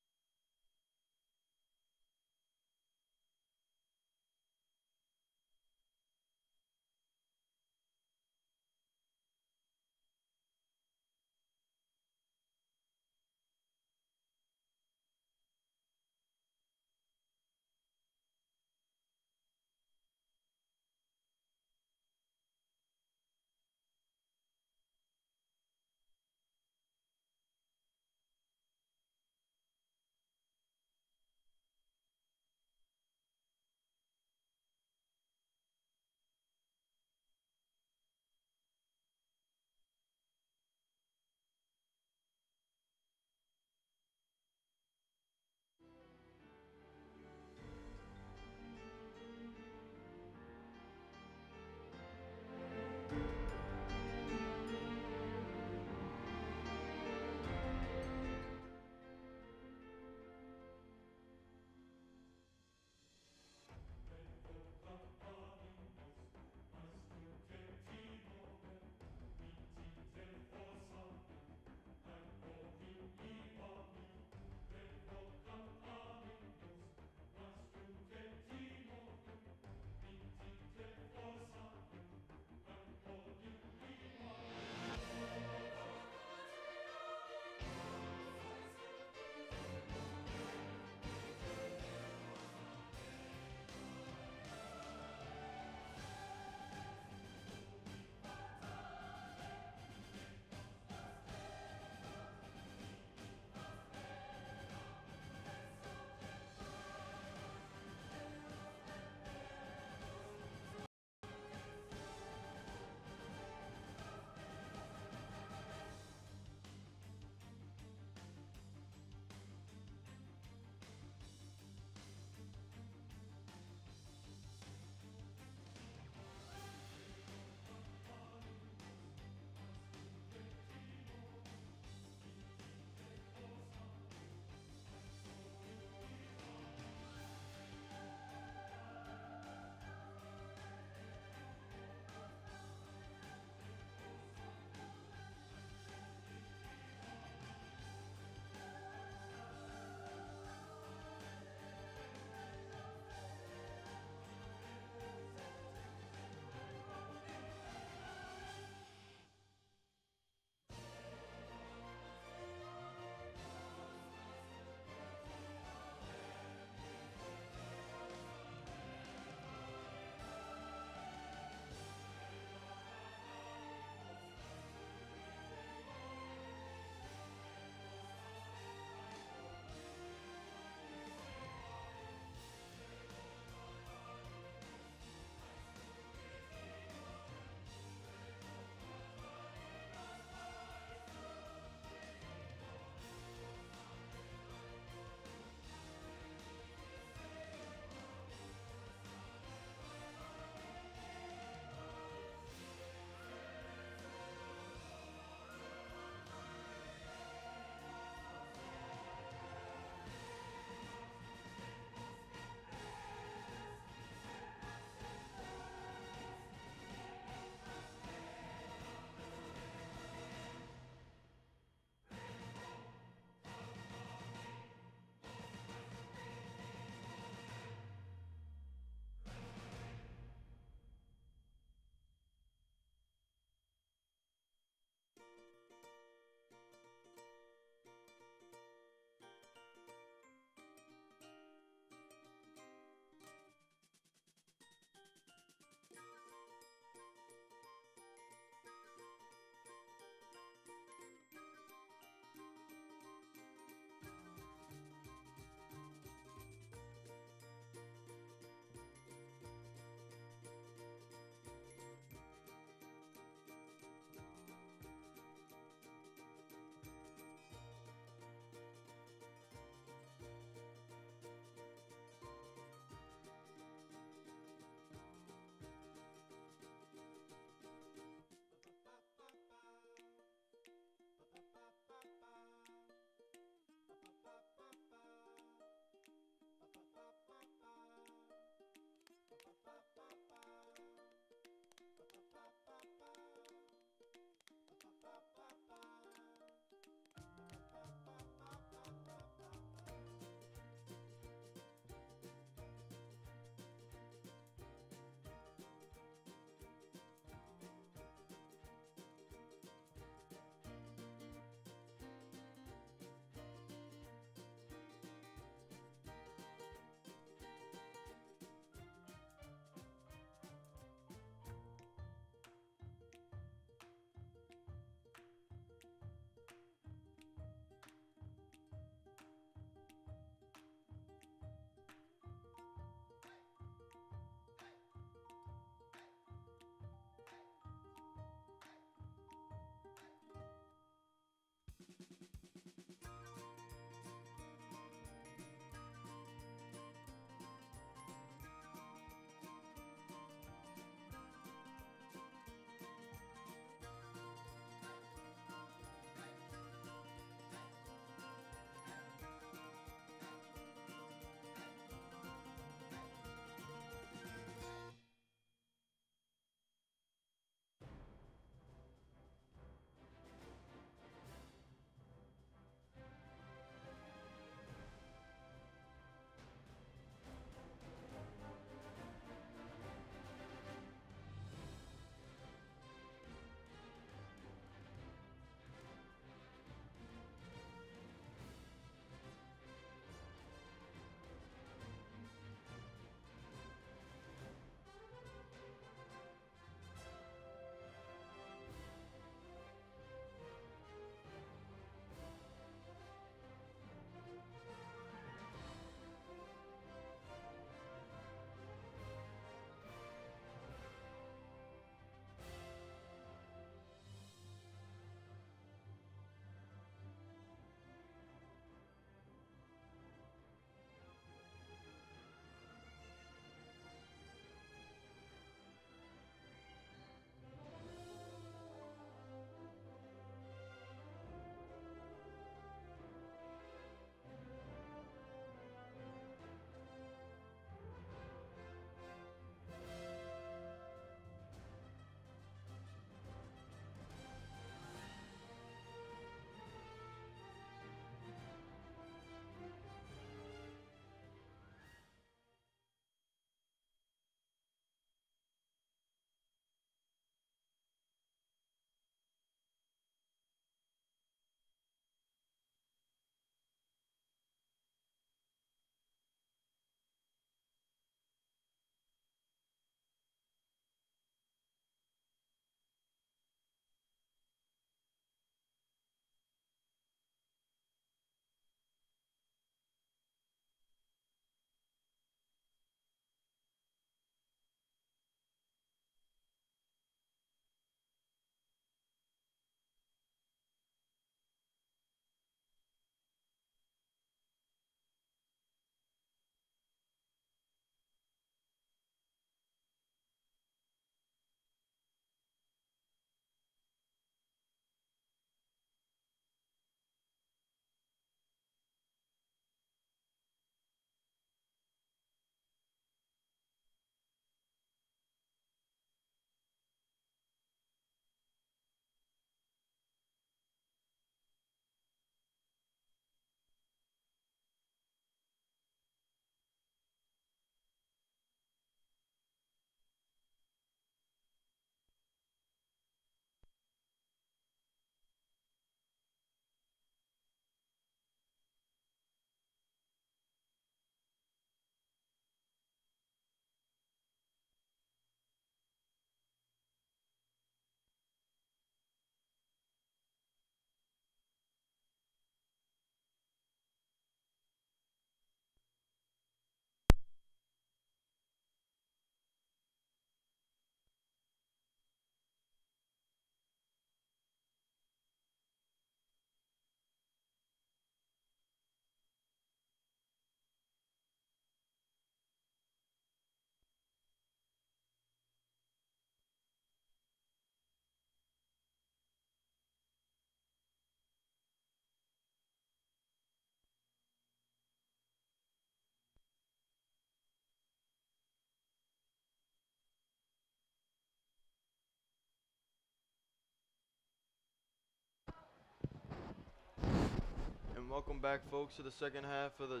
And welcome back, folks, to the second half of the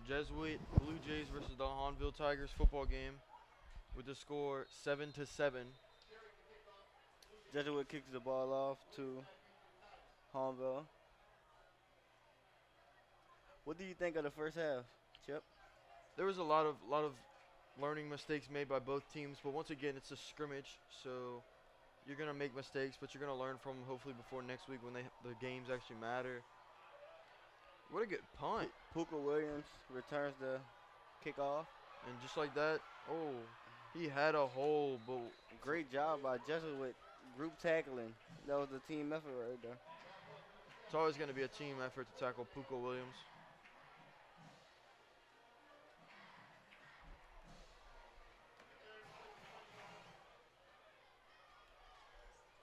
Jesuit Blue Jays versus the Hahnville Tigers football game with the score 7-7. Jesuit kicks the ball off to Hahnville. What do you think of the first half, Chip? There was a lot of learning mistakes made by both teams, but once again, it's a scrimmage, so you're gonna make mistakes, but you're gonna learn from them hopefully before next week when the games actually matter. What a good punt! Puka Williams returns the kickoff. And just like that, oh, he had a hole, but Great job by Jesuit group tackling. That was a team effort right there. it's always gonna be a team effort to tackle Puka Williams.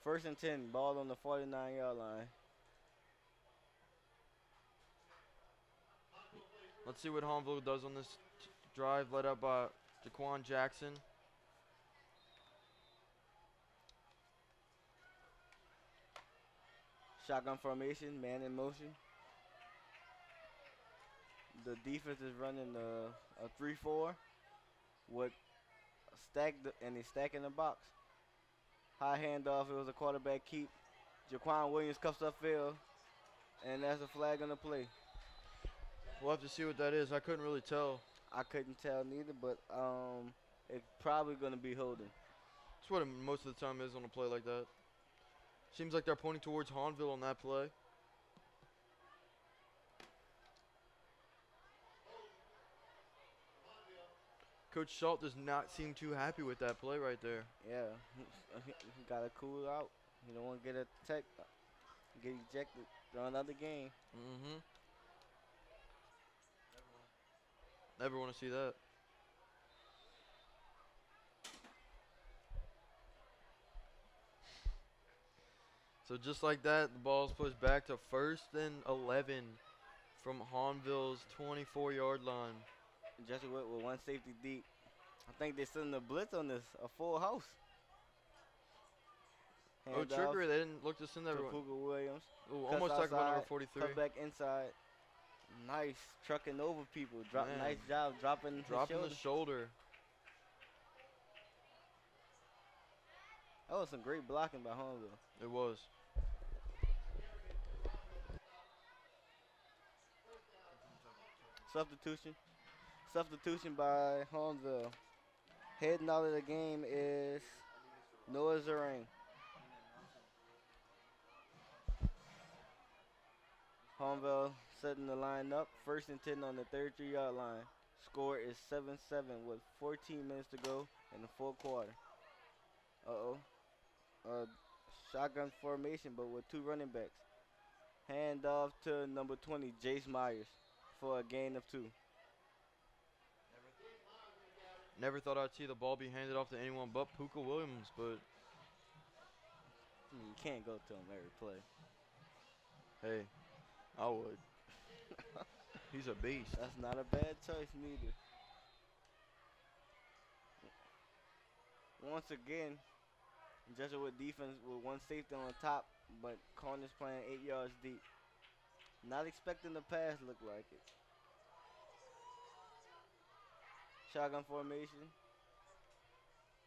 First and 10, ball on the 49-yard line. Let's see what Hahnville does on this drive led up by Jaquan Jackson. Shotgun formation, man in motion. The defense is running a 3-4 with and they stack in the box. High handoff, it was a quarterback keep. Jaquan Williams cuffs upfield, and that's a flag on the play. We'll have to see what that is. I couldn't really tell. I couldn't tell neither, but it's probably going to be holding. That's what it most of the time is on a play like that. Seems like they're pointing towards Hahnville on that play. Coach Schalt does not seem too happy with that play right there. Yeah, he got to cool out. You don't want to get attacked, get ejected, throw another game. Mm-hmm. Never want to see that. So just like that, the ball's pushed back to 1st and 11 from Hahnville's 24-yard line. Jesuit with one safety deep. I think they're sending a blitz on this, a full house. Oh, trickery. They didn't look to send everyone. Puka Williams. Ooh, almost tackled by number 43. Cut back inside. Nice. Trucking over people. Nice job dropping the shoulder. That was some great blocking by Hahnville. It was. Substitution by Hahnville. Heading out of the game is Noah Zerang. Hahnville setting the line up. 1st and 10 on the 33-yard line. Score is 7-7 with 14 minutes to go in the fourth quarter. Shotgun formation, but with 2 running backs. Hand off to number 20, Jace Myers, for a gain of 2. Never thought I'd see the ball be handed off to anyone but Puka Williams, but you can't go to him every play. Hey, I would. He's a beast. That's not a bad choice neither. Once again, Jesuit defense with one safety on top, but corners playing 8 yards deep. Not expecting the pass look like it. Shotgun formation.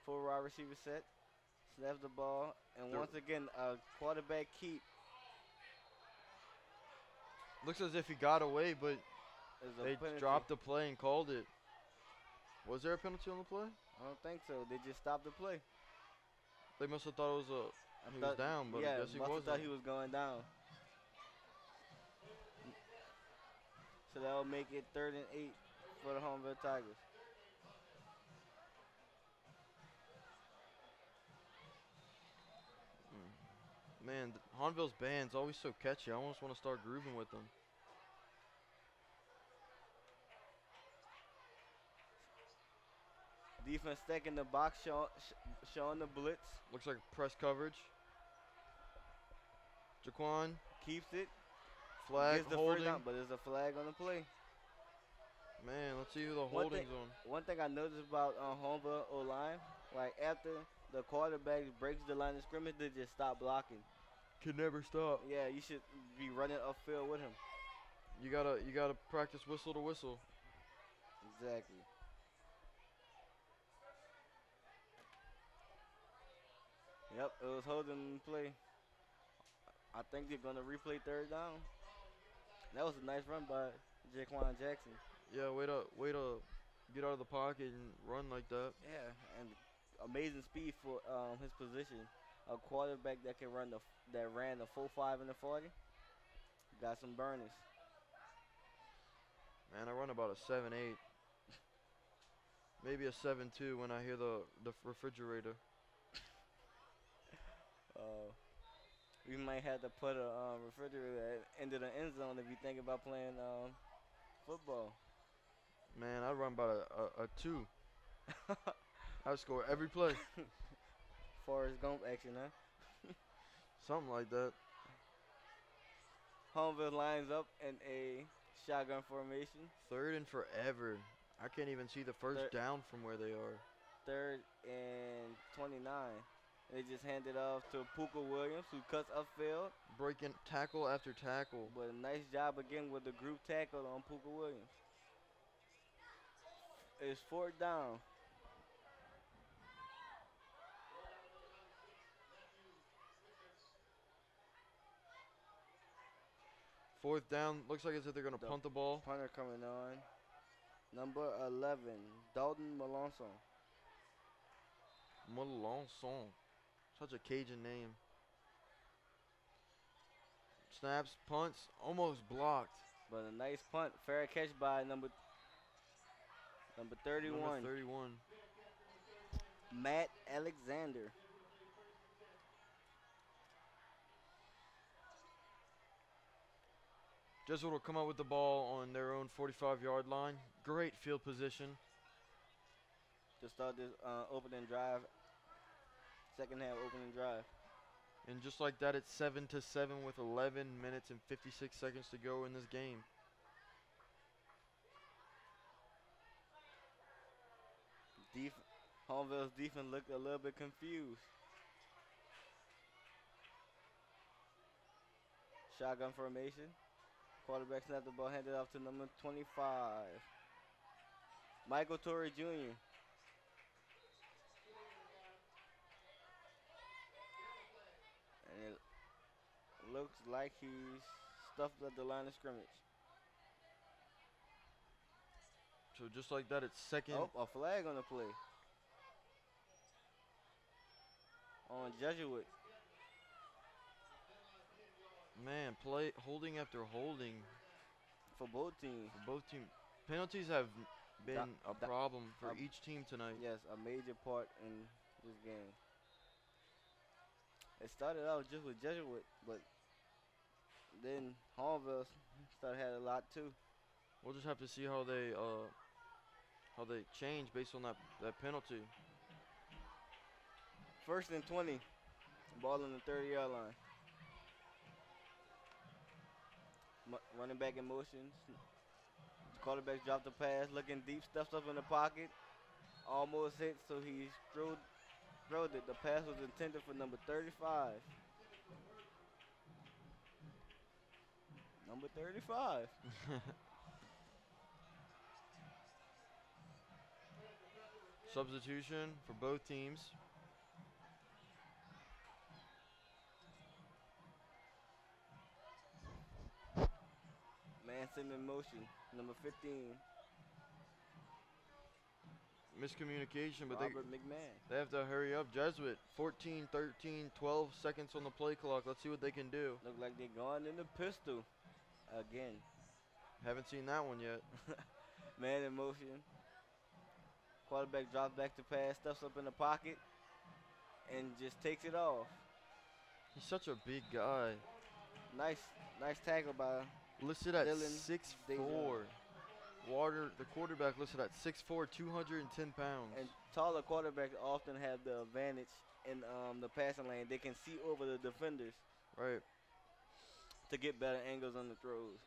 Full wide receiver set. Snaps the ball, and once again, a quarterback keep. Looks as if he got away, but they dropped the play and called it. Was there a penalty on the play? I don't think so. They just stopped the play. They must have thought it was he was down, but yeah, I guess he wasn't. Thought he was going down. So that'll make it 3rd and 8 for the Hahnville Tigers. Man, Hahnville's band's always so catchy. I almost want to start grooving with them. Defense stacking the box, showing the blitz. Looks like press coverage. Jaquan keeps it. Flag holding. Down, but there's a flag on the play. Man, let's see who the holding's on. One thing I noticed about Hahnville O-line, like after the quarterback breaks the line of scrimmage, they just stop blocking. Can never stop. Yeah, you should be running upfield with him. You gotta practice whistle to whistle. Exactly. Yep, it was holding play. I think they're gonna replay third down. That was a nice run by Jaquan Jackson. Yeah, way to get out of the pocket and run like that. Yeah, and amazing speed for his position. A quarterback that can run that ran the 4.5 and the 40. Got some burners. Man, I run about a 7.8, maybe a 7.2 when I hear the refrigerator. Uh, we might have to put a refrigerator into the end zone if you think about playing football. Man, I run about a 2. I score every play. Forrest Gump action, huh? Something like that. Homeville lines up in a shotgun formation. 3rd and forever. I can't even see the first down from where they are. 3rd and 29. They just hand it off to Puka Williams, who cuts upfield. Breaking tackle after tackle. But a nice job again with the group tackle on Puka Williams. It's 4th down. Fourth down. Looks like as if they're going to punt the ball. Punter coming on. Number 11, Dalton Melanson. Melanson. Such a Cajun name. Snaps, punts, almost blocked. But a nice punt. Fair catch by number 31. Number 31. Matt Alexander. Jesuit will come out with the ball on their own 45-yard line. Great field position. To start this opening drive. Second half opening drive. And just like that, it's 7-7 with 11 minutes and 56 seconds to go in this game. Homeville's defense looked a little bit confused. Shotgun formation. Quarterback snapped the ball, handed off to number 25. Michael Torrey Jr. And it looks like he's stuffed at the line of scrimmage. So just like that, it's second. Oh, a flag on the play. On Jesuit. Man, play holding after holding. For both teams. For both teams. Penalties have been a problem for each team tonight. Yes, a major part in this game. It started out just with Jesuit, but then Hornville started had a lot too. We'll just have to see how they change based on that penalty. 1st and 20. Ball on the 30-yard line. Running back in motion. Quarterback dropped the pass, looking deep, stuffs up in the pocket. Almost hit, so he throwed it. The pass was intended for number 35. Number 35. Substitution for both teams. Manson in motion, number 15. Miscommunication, but Robert McMahon. they have to hurry up. Jesuit, 14, 13, 12 seconds on the play clock. Let's see what they can do. Look like they're going in the pistol again. Haven't seen that one yet. Man in motion. Quarterback drops back to pass, stuffs up in the pocket, and just takes it off. He's such a big guy. Nice tackle by listed at Dylan 6'4". The quarterback listed at 6'4", 210 pounds. And taller quarterbacks often have the advantage in the passing lane. They can see over the defenders. Right. To get better angles on the throws.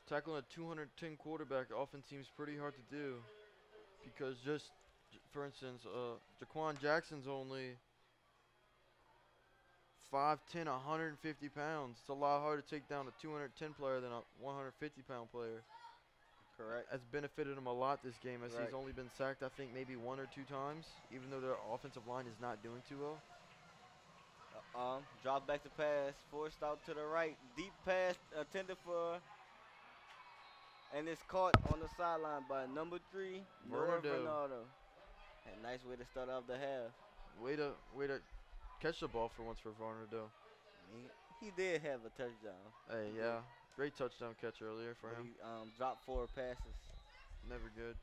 Tackling a 210 quarterback often seems pretty hard to do. Because for instance, Jaquan Jackson's only 5'10", 150 pounds. It's a lot harder to take down a 210 player than a 150-pound player. Correct. That's benefited him a lot this game, as Right. he's only been sacked, I think, maybe 1 or 2 times, even though their offensive line is not doing too well. Drop back to pass, forced out to the right, deep pass intended for, and it's caught on the sideline by number 3, Noah Bernardo. Bernardo. And nice way to start off the half. Way to catch the ball for once for Varnado. He did have a touchdown. Hey, yeah. Great touchdown catch earlier for But him. he dropped 4 passes. Never good.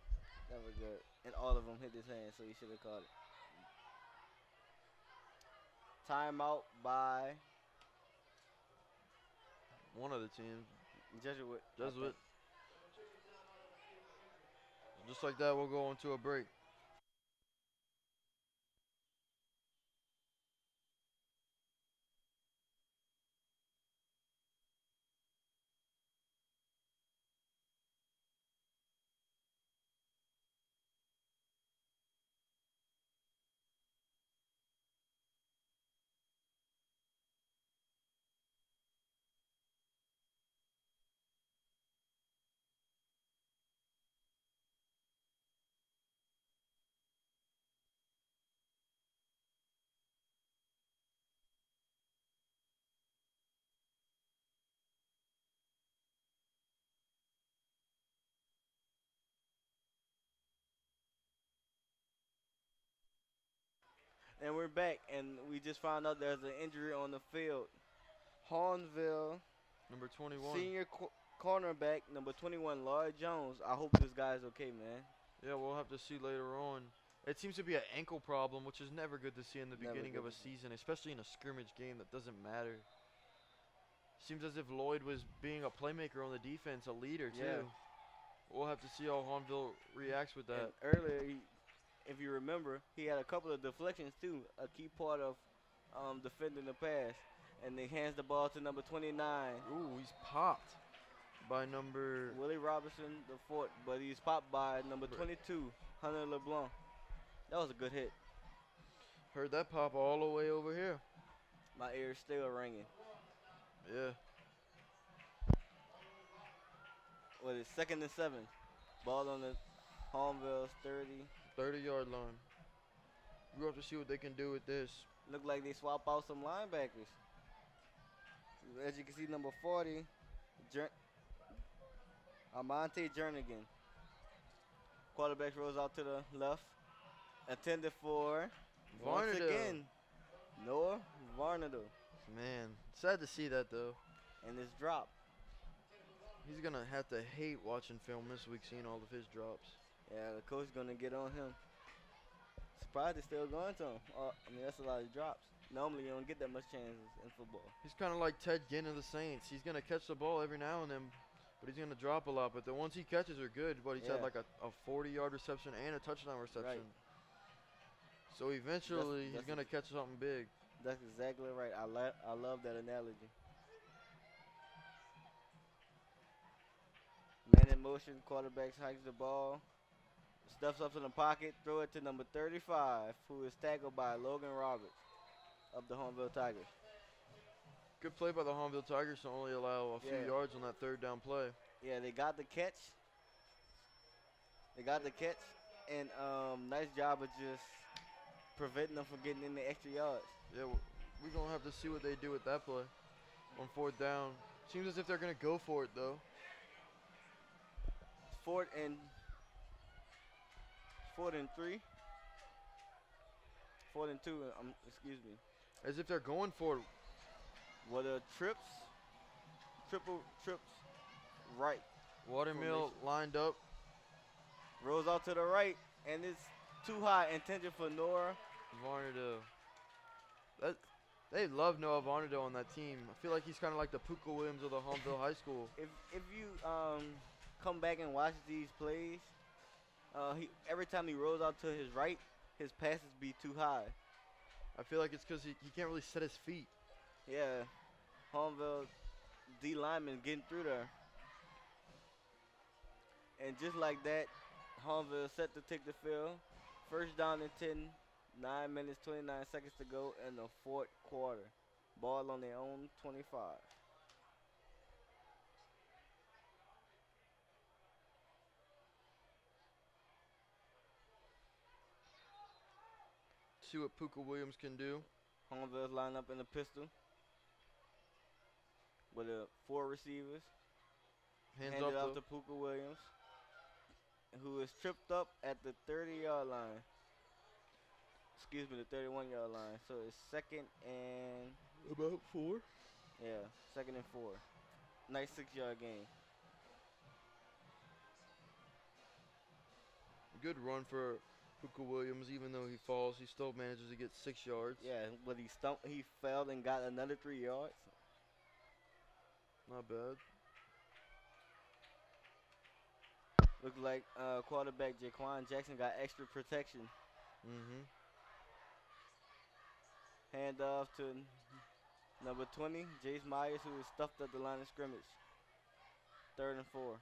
Never good. And all of them hit his hand, so he should have caught it. Timeout by One of the teams. Jesuit. Jesuit. Just like that, we'll go into a break. And we're back, and we just found out there's an injury on the field. Hornville Number 21. senior cornerback, number 21, Lloyd Jones. I hope this guy's okay, man. Yeah, we'll have to see later on. It seems to be an ankle problem, which is never good to see in the Never beginning good of a to see. season, especially in a scrimmage game that doesn't matter. Seems as if Lloyd was being a playmaker on the defense, a leader too. Yeah. We'll have to see how Hornville reacts with that. And earlier, if you remember, he had a couple of deflections too, a key part of defending the pass. And he hands the ball to number 29, Ooh, he's popped by number. Willie Robinson, the fourth, but he's popped by number 22, Hunter LeBlanc. That was a good hit. Heard that pop all the way over here. My ears still ringing. Yeah. What is 2nd and 7? Ball on the Hornville's 30. 30-yard line. We'll have to see what they can do with this. Look like they swap out some linebackers. As you can see, number 40, Amante Jernigan. Quarterback rolls out to the left. Intended for, once Varnado. again, Noah Varnado. Man, sad to see that though. And it's dropped. He's gonna have to hate watching film this week, seeing all of his drops. Yeah, the coach going to get on him. Surprised they're still going to him. That's a lot of drops. Normally, you don't get that much chances in football. He's kind of like Ted Ginn of the Saints. He's gonna catch the ball every now and then, but he's gonna drop a lot. But the ones he catches are good. But he's had Yeah. like a 40-yard reception and a touchdown reception. Right. So eventually, That's he's gonna catch something big. That's exactly right. I love that analogy. Man in motion, quarterback hikes the ball, stuffs up in the pocket, throw it to number 35, who is tackled by Logan Roberts of the Hornville Tigers. Good play by the Hornville Tigers to only allow a few Yeah. yards on that third down play. Yeah, they got the catch. And nice job of just preventing them from getting in the extra yards. Yeah, we're gonna have to see what they do with that play on 4th down. Seems as if they're gonna go for it though. 4th and 3. 4th and 2. Excuse me. As if they're going for it. What a triple trips right. Watermill lined up. Rolls out to the right, and it's too high, intended for Nora. Varnado. They love Noah Varnado on that team. I feel like he's kind of like the Puka Williams of the Hornville High School. If you come back and watch these plays, every time he rolls out to his right, his passes be too high. I feel like it's because he can't really set his feet. Yeah, Hornville D lineman getting through there. And just like that, Hornville set to take the field. 1st down and 10, 9 minutes, 29 seconds to go in the 4th quarter. Ball on their own 25. See what Puka Williams can do. Homeville's line up in the pistol with 4 receivers. Hands Handed off off to Puka Williams, who is tripped up at the 30-yard line. Excuse me, the 31-yard line. So it's second and about 4. yeah, second and 4. Nice 6-yard gain. Good run for Puka Williams. Even though he falls, he still manages to get 6 yards. Yeah, but he fell and got another 3 yards. Not bad. Looks like quarterback Jaquan Jackson got extra protection. Mm-hmm. Hand off to number 20, Jace Myers, who is stuffed at the line of scrimmage. 3rd and 4.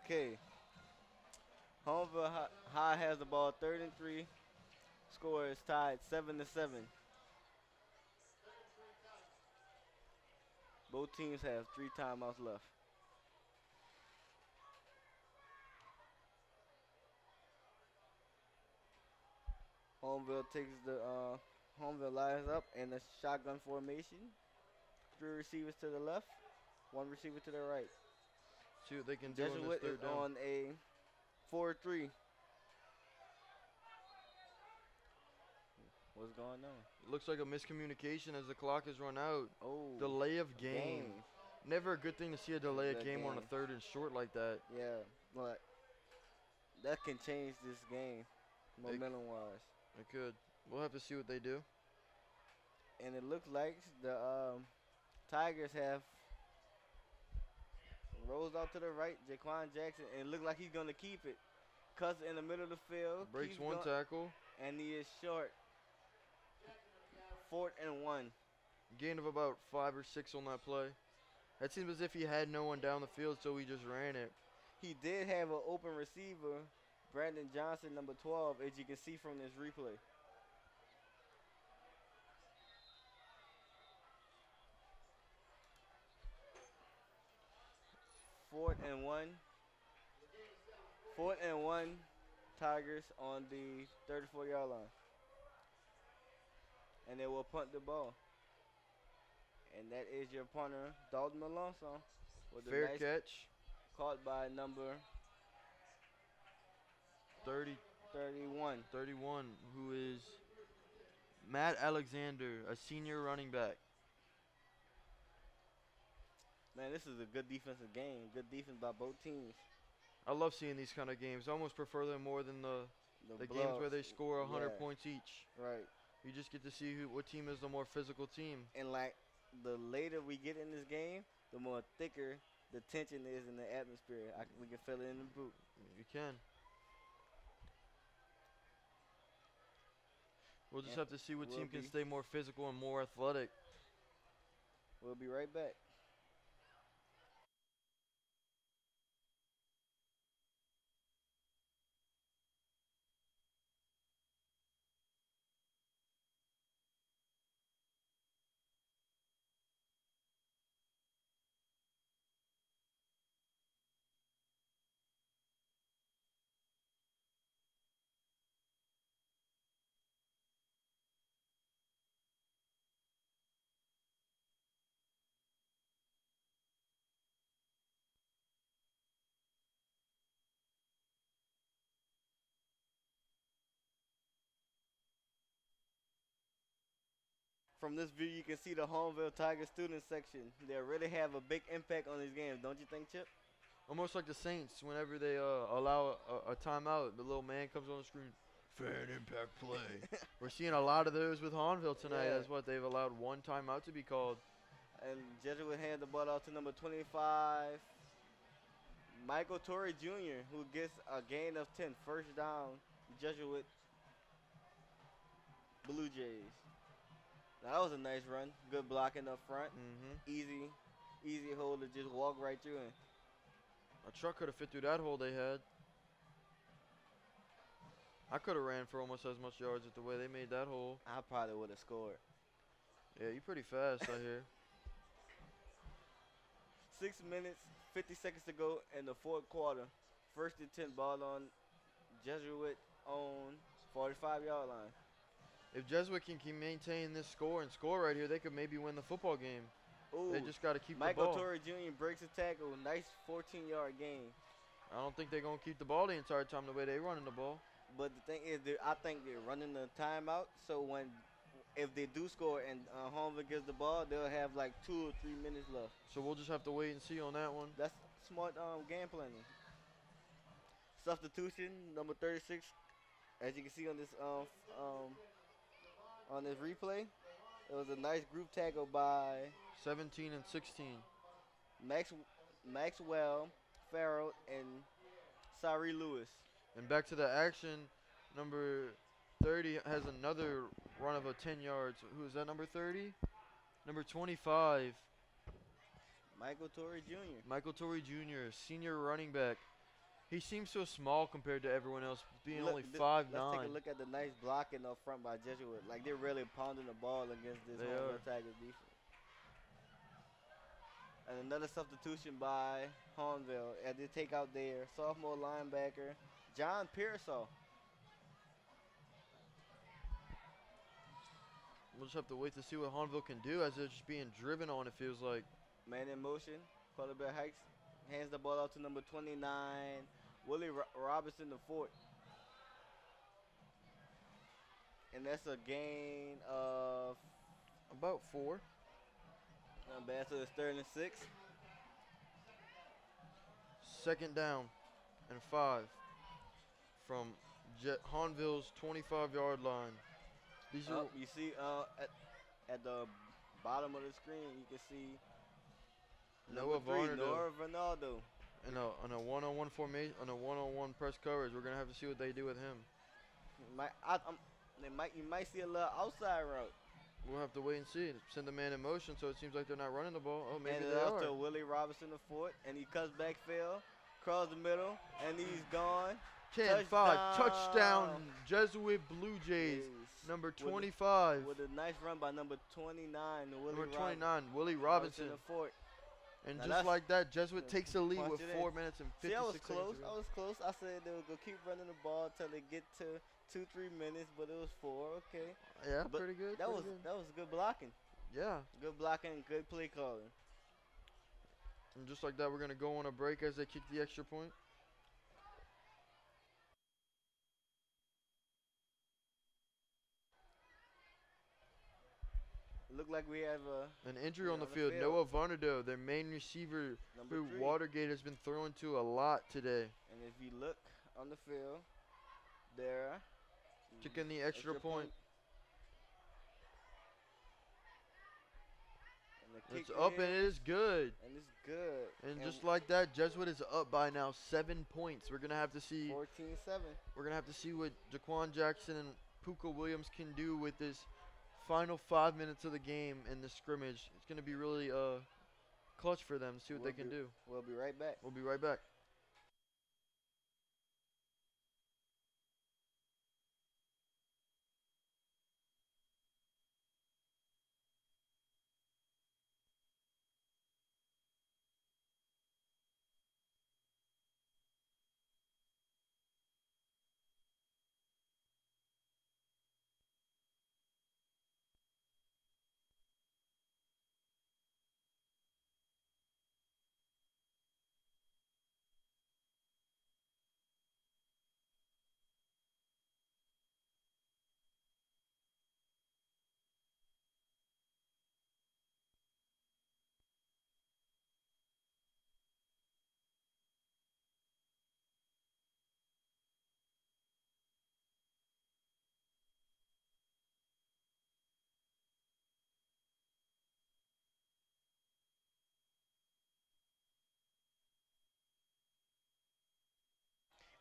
Okay. Homeville High has the ball, 3rd and 3. Score is tied 7-7. Both teams have 3 timeouts left. Homeville takes the Homeville lines up in a shotgun formation. 3 receivers to the left, 1 receiver to the right. See what they can do on Jesuit this is 3rd down. on a 4-3. What's going on? It looks like a miscommunication as the clock has run out. Oh, Delay of game. Never a good thing to see a delay of Good game on a game. 3rd and short like that. Yeah, but that can change this game, momentum-wise. It could. We'll have to see what they do. And it looks like the Tigers have rolls out to the right, Jaquan Jackson, and it looks like he's going to keep it. Cuts in the middle of the field. Breaks keeps one going, tackle. and he is short. 4th and 1. Gain of about 5 or 6 on that play. That seems as if he had no one down the field, so he just ran it. He did have an open receiver, Brandon Johnson, number 12, as you can see from this replay. Fourth and one, Tigers on the 34-yard line. And they will punt the ball. And that is your punter, Dalton Alonso. With a Fair nice catch. caught by number 31. 31, who is Matt Alexander, a senior running back. Man, this is a good defensive game. Good defense by both teams. I love seeing these kind of games. I almost prefer them more than the games where they score 100 points each. Right. You just get to see what team is the more physical team. And like the later we get in this game, the more thicker the tension is in the atmosphere. We can feel it in the booth. You can. We'll just have to see what team can stay more physical and more athletic. We'll be right back. From this view, you can see the Homeville Tiger student section. They really have a big impact on these games, don't you think, Chip? Almost like the Saints, whenever they allow a timeout, the little man comes on the screen. Fan impact play. We're seeing a lot of those with Hahnville tonight. Yeah. That's what they've allowed one timeout to be called. And Jesuit hand the ball out to number 25, Michael Torrey Jr., who gets a gain of 10. First down, Jesuit Blue Jays. Now, that was a nice run. Good blocking up front. Mm-hmm. easy hole to just walk right through in. A truck could have fit through that hole they had. I could have ran for almost as much yards with the way they made that hole. I probably would have scored. Yeah, you pretty fast, I hear. 6 minutes, 50 seconds to go in the fourth quarter. First and 10, ball on Jesuit on 45-yard line. If Jesuit can maintain this score and score right here, they could maybe win the football game. Ooh, They just got to keep the Michael ball. Torrey Jr. breaks a tackle. Nice 14-yard gain. I don't think they're going to keep the ball the entire time the way they running the ball. But the thing is, I think they're running the timeout. So if they do score and Holmville gets the ball, they'll have like 2 or 3 minutes left. So we'll just have to wait and see on that one. That's smart game planning. Substitution number 36, as you can see on this replay, it was a nice group tackle by 17 and 16. Maxwell, Farrell, and Sari Lewis. And back to the action, number 30 has another run of a 10 yards. Who is that, number 30? Number 25, Michael Torrey Jr. Michael Torrey Jr., senior running back. He seems so small compared to everyone else, being only 5'9". Let's take a look at the nice blocking up front by Jesuit. Like, they're really pounding the ball against this Holmville Tigers defense. And another substitution by Holmville as they take out their sophomore linebacker, John Pearsall. We'll just have to wait to see what Holmville can do as they're just being driven on, it feels like. Man in motion. Quarterback hikes. Hands the ball out to number 29, Willie Robinson IV. And that's a gain of about 4. Not bad, so it's 3rd and 6. Second down and 5 from Holmville's 25-yard line. These are you see at the bottom of the screen, you can see Noah Ronaldo. In a one-on-one formation, on a one-on-one press coverage. We're gonna have to see what they do with him. You might see a little outside route. We'll have to wait and see. Send the man in motion, so it seems like they're not running the ball. Oh, maybe and they are. To Willie Robinson IV, and he cuts backfield, across the middle, and he's gone. 10-5, touchdown, Jesuit Blue Jays. Number 25. With a nice run by number 29, Willie Robinson. And now just like that, Jesuit takes the lead with 4 in. minutes and 56 See, I was seconds. close. I was close. I said they were going to keep running the ball until they get to 2-3 minutes, but it was 4. Okay. Yeah, but pretty good. That was good blocking. Yeah. Good blocking, good play calling. And just like that, we're going to go on a break as they kick the extra point. Look like we have an injury on the field. Noah Varnado, their main receiver, who Watergate has been throwing to a lot today. And if you look on the field, there. Kicking the extra point. It's up and it is good. And it's good. And just like that, Jesuit is up by now 7 points. We're gonna have to see 14-7. We're gonna have to see what Jaquan Jackson and Puka Williams can do with this final 5 minutes of the game in the scrimmage. It's gonna be really clutch for them. See what they can do. We'll be right back. We'll be right back.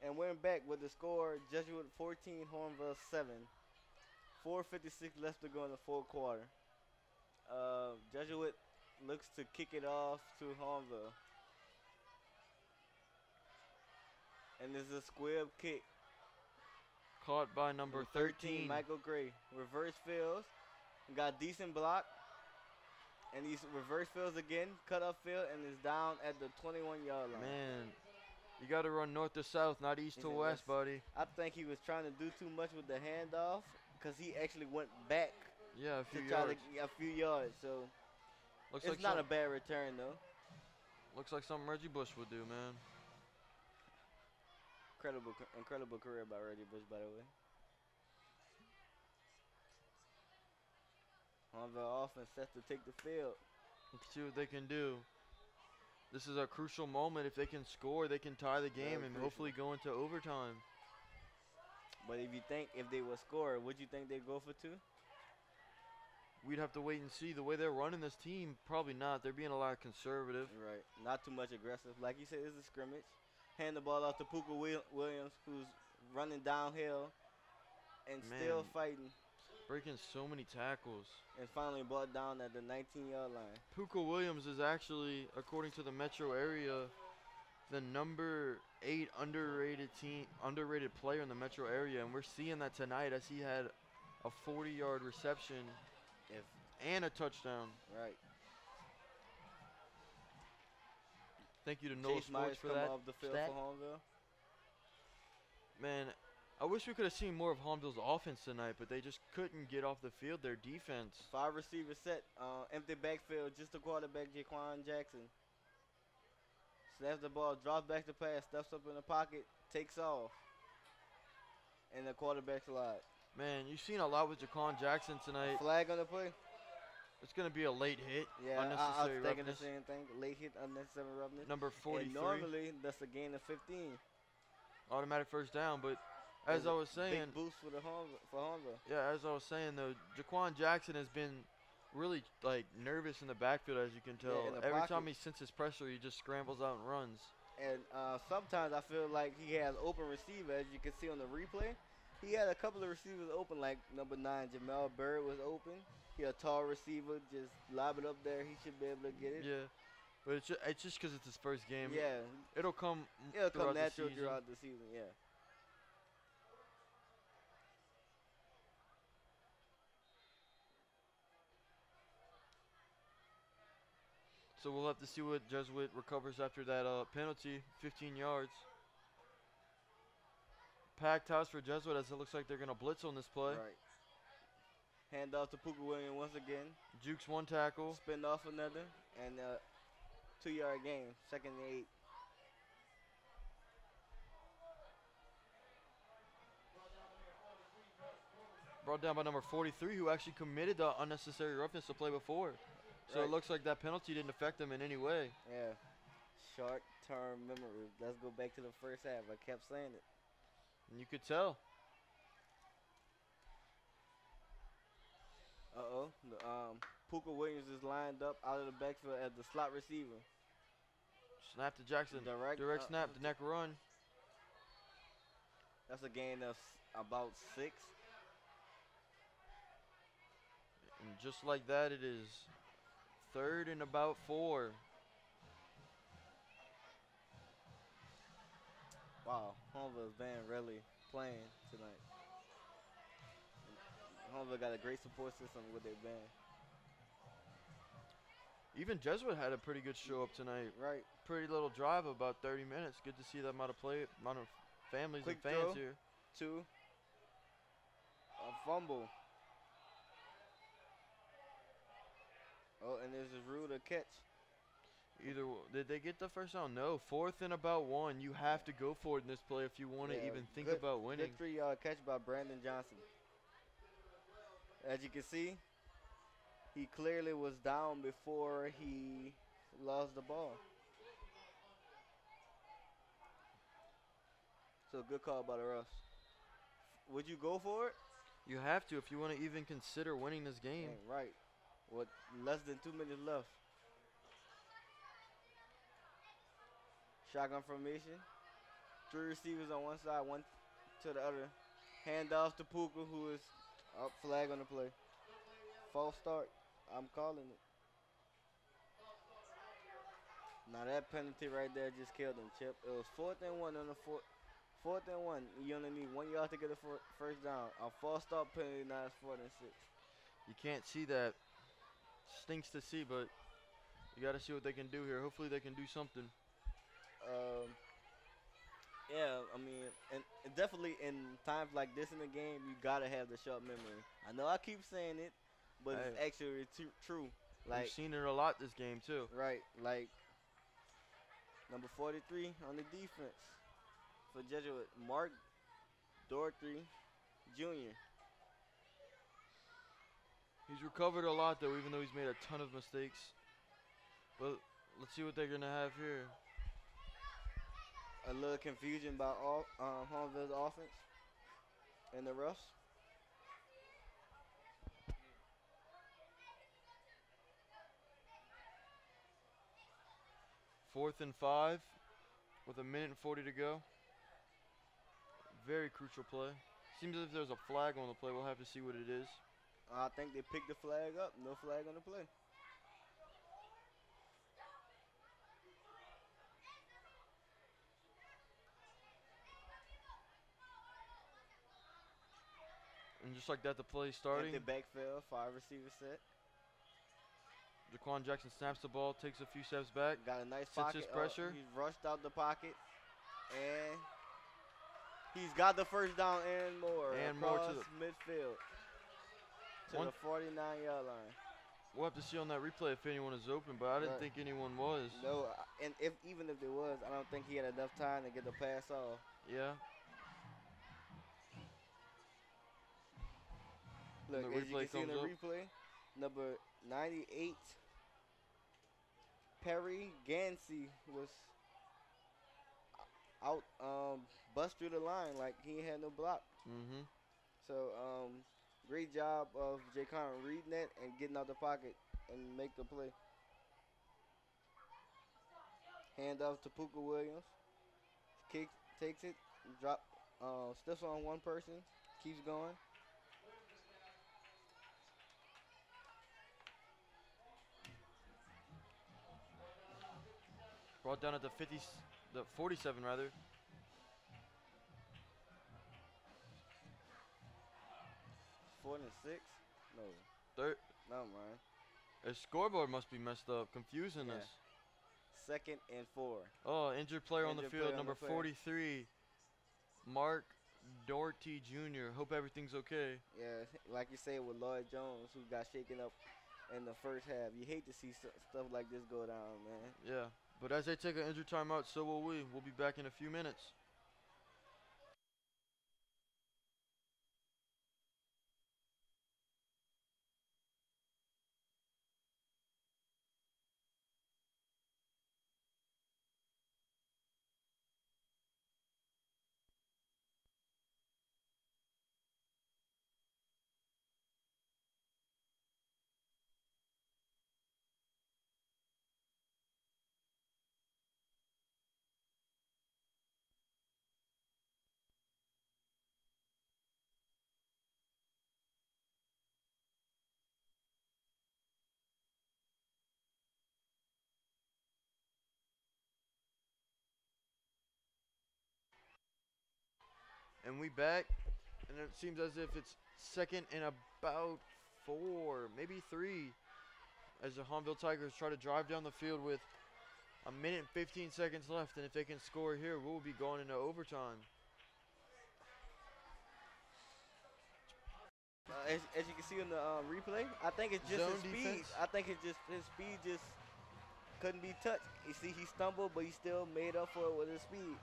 And we're back with the score, Jesuit 14, Holmville 7. 4:56 left to go in the fourth quarter. Jesuit looks to kick it off to Hornville. And this is a squib kick. Caught by number 13. Michael Gray. Reverse fields. Got decent block. And he's reverse fields again. Cut up field and is down at the 21-yard line. Man, you got to run north to south, not east to west, buddy. I think he was trying to do too much with the handoff because he actually went back. Yeah, a few to yards. try to get a few yards. So Looks it's like not a bad return, though. Looks like something Reggie Bush would do, man. Incredible career by Reggie Bush, by the way. Hornville offense set to take the field. Let's see what they can do. This is a crucial moment. If they can score, they can tie the game and hopefully go into overtime. But if they would score, would you think they'd go for two? We'd have to wait and see. The way they're running this team, probably not. They're being a lot conservative. Right. Not too much aggressive. Like you said, it's a scrimmage. Hand the ball off to Puka Williams, who's running downhill and still fighting. Breaking so many tackles. And finally brought down at the 19-yard line. Puka Williams is actually, according to the metro area, the number 8 underrated player in the metro area, and we're seeing that tonight as he had a 40-yard reception and a touchdown. Right. Thank you to NOLA Sports for that. Off the field stat. for Hornville. Man, I wish we could have seen more of Hornville's offense tonight, but they just couldn't get off the field. Their defense. 5 receivers set, empty backfield, just the quarterback, Jaquan Jackson. Snaps the ball, drops back to pass, steps up in the pocket, takes off. And the quarterback slide. Man, you've seen a lot with Jaquan Jackson tonight. Flag on the play. It's going to be a late hit. Yeah, unnecessary I was thinking roughness. the same thing. Late hit, unnecessary roughness. Number 43. And normally, that's a gain of 15. Automatic first down, but as I was saying. Big boost for Hornville. Yeah, as I was saying, though, Jaquan Jackson has been really, nervous in the backfield, as you can tell. in the Every pocket. time he senses pressure, he just scrambles out and runs. And sometimes I feel like he has open receiver, as you can see on the replay. He had a couple of receivers open, like number 9, Jamel Bird was open. He a tall receiver, just lob it up there. He should be able to get it. Yeah, but it's just because it's his first game. Yeah. It'll come natural the season. throughout the season, yeah. So we'll have to see what Jesuit recovers after that penalty, 15 yards. Packed house for Jesuit as it looks like they're going to blitz on this play. Right. Hand off to Puka Williams once again. Jukes one tackle. Spin off another. And 2-yard gain. 2nd and 8. Brought down by number 43, who actually committed the unnecessary roughness to play before. So Right. it looks like that penalty didn't affect him in any way. Yeah. Short-term memory. Let's go back to the first half. I kept saying it. And you could tell. Puka Williams is lined up out of the backfield as the slot receiver. Snap to Jackson. Direct snap, the neck run. That's a gain of about 6. And just like that, it is 3rd and about 4. Wow, Hornville's band really playing tonight. Hornville got a great support system with their band. Even Jesuit had a pretty good show up tonight. Right. Pretty little drive, about 30 minutes. Good to see that amount of families Quick and fans throw. here. 2. A fumble. Oh, and there's a rule to catch. Did they get the first down? No. 4th and about 1. You have to go for it in this play if you want to even think about winning. Good 3-yard catch by Brandon Johnson. As you can see, he clearly was down before he lost the ball. So good call by the refs. Would you go for it? You have to if you want to even consider winning this game. Right. With less than 2 minutes left. Shotgun formation. 3 receivers on one side, 1 to the other. Handoff to Puka, who is up, flag on the play. False start. I'm calling it. Now that penalty right there just killed him, Chip. It was 4th and 1 on the fourth and 1. You only need 1 yard to get a first down. A false start penalty, now it's 4th and 6. You can't see that. Stinks to see, but you got to see what they can do here. Hopefully they can do something. Yeah, I mean, and definitely in times like this in the game, you gotta have the short memory. I know I keep saying it, but it's actually true. Like, we've seen it a lot this game too. Right, like number 43 on the defense for Jesuit, Mark Doherty Jr. He's recovered a lot though, even though he's made a ton of mistakes. But let's see what they're gonna have here. A little confusion by Hornville's offense and the refs. Fourth and 5 with 1:40 to go. Very crucial play. Seems as if there's a flag on the play. We'll have to see what it is. I think they picked the flag up. No flag on the play. And just like that, the play starting. Empty backfield, 5 receiver set. Jaquan Jackson snaps the ball, takes a few steps back. Got a nice sits pocket. his pressure. He's rushed out the pocket. And he's got the first down and more. And across more to the midfield. To the 49-yard line. We'll have to see on that replay if anyone is open, but I didn't think anyone was. No, and even if there was, I don't think he had enough time to get the pass off. Yeah. Look, the as you can see in the up. replay, number 98, Perry Gansey was out, bust through the line like he had no block. Mm-hmm. So, great job of Jay Connor reading that and getting out the pocket and make the play. Hand off to Puka Williams. Takes it, stiffs on one person, keeps going. Brought down at the 47 rather. Fourth and 6? No. Third. No, man. Their scoreboard must be messed up, confusing us. 2nd and 4. Oh, injured player on the field, on number the field. 43, Mark Doherty Jr. Hope everything's okay. Yeah, like you said with Lloyd Jones, who got shaken up in the first half. You hate to see stuff like this go down, man. Yeah, but as they take an injured timeout, so will we. We'll be back in a few minutes. And we back, and it seems as if it's 2nd and about 4, maybe 3, as the Hahnville Tigers try to drive down the field with 1:15 left, and if they can score here, we'll be going into overtime. As you can see in the replay, I think it's just Zone his speed. defense. I think it's just his speed just couldn't be touched. You see, he stumbled, but he still made up for it with his speed.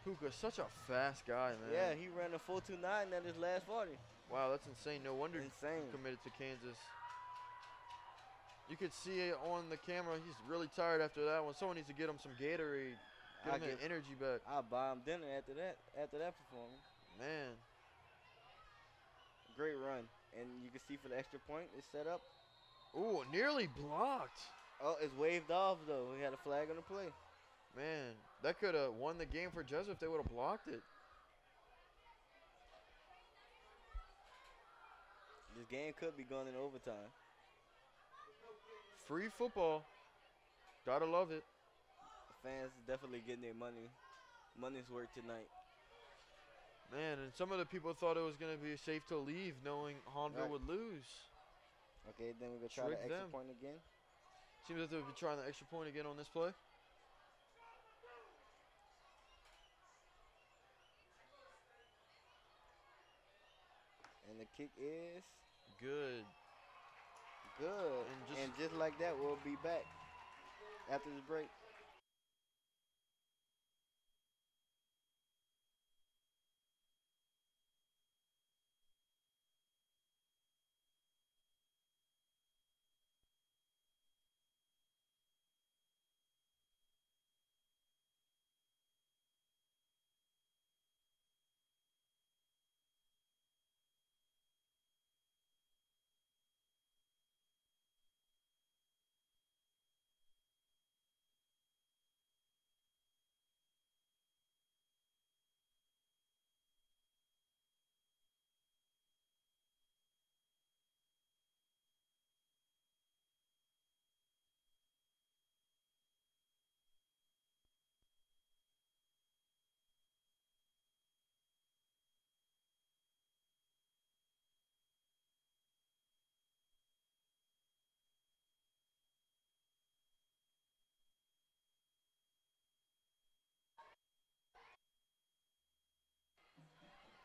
Puka's such a fast guy, man. Yeah, he ran a 4.29 at his last 40. Wow, that's insane. No wonder Insane. he committed to Kansas. You could see it on the camera. He's really tired after that one. Someone needs to get him some Gatorade. Get him an energy back. I'll buy him dinner after that performance. Man. Great run. And you can see for the extra point, it's set up. Ooh, nearly blocked. Oh, it's waved off, though. He had a flag on the play. Man, that could have won the game for Jesuit if they would have blocked it. This game could be going in overtime. Free football. Gotta love it. fans definitely getting their money's worth tonight. Man, and some of the people thought it was going to be safe to leave knowing Hahnville Right. would lose. Okay, then we're going to try the Trick extra them. point again. Seems like they'll be trying the extra point again on this play. And the kick is Good. good. And just like that, we'll be back after this break.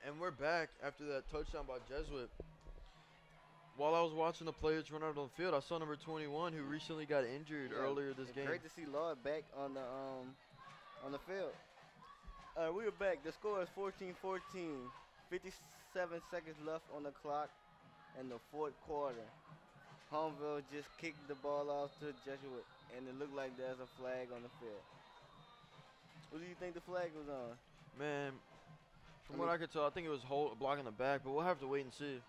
And we're back after that touchdown by Jesuit. While I was watching the players run out on the field, I saw number 21 who recently got injured earlier this game. Great to see Lloyd back on the field. We are back. The score is 14-14. 57 seconds left on the clock in the fourth quarter. Hahnville just kicked the ball off to Jesuit, and it looked like there's a flag on the field. What do you think the flag was on? Man, from what I could tell, I think it was blocking the back, but we'll have to wait and see.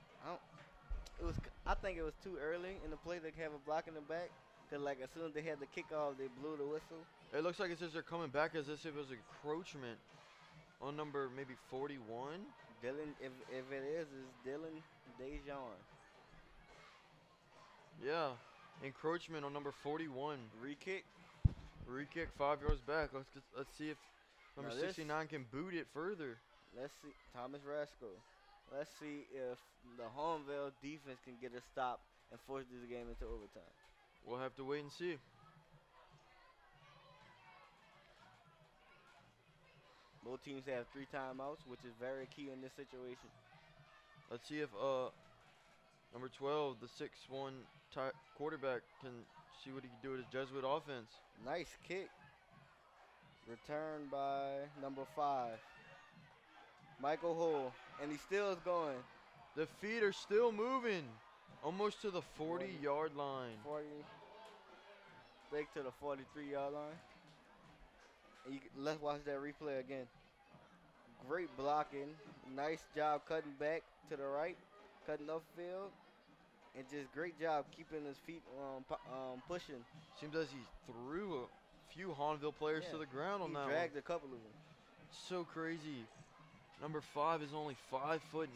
I think it was too early in the play to have a block in the back. Cause like as soon as they had the kickoff, they blew the whistle. It looks like it says they're coming back as if it was encroachment on number maybe 41. Dylan, if it is, it's Dylan Dejon. Yeah, encroachment on number 41. Re-kick. Re-kick 5 yards back. Let's see if number Now 69 can boot it further. Let's see, Thomas Rasco. Let's see if the Hahnville defense can get a stop and force this game into overtime. We'll have to wait and see. Both teams have 3 timeouts, which is very key in this situation. Let's see if number 12, the 6'1" quarterback, can see what he can do with his Jesuit offense. Nice kick. Returned by number 5, Michael Hull, and he still is going. The feet are still moving, almost to the 40-yard line. 40, break to the 43-yard line. And let's watch that replay again. Great blocking. Nice job cutting back to the right, cutting upfield, and just great job keeping his feet pushing. Seems as he threw a few Hahnville players to the ground on that one. He dragged a couple of them. So crazy. Number 5 is only 5'9",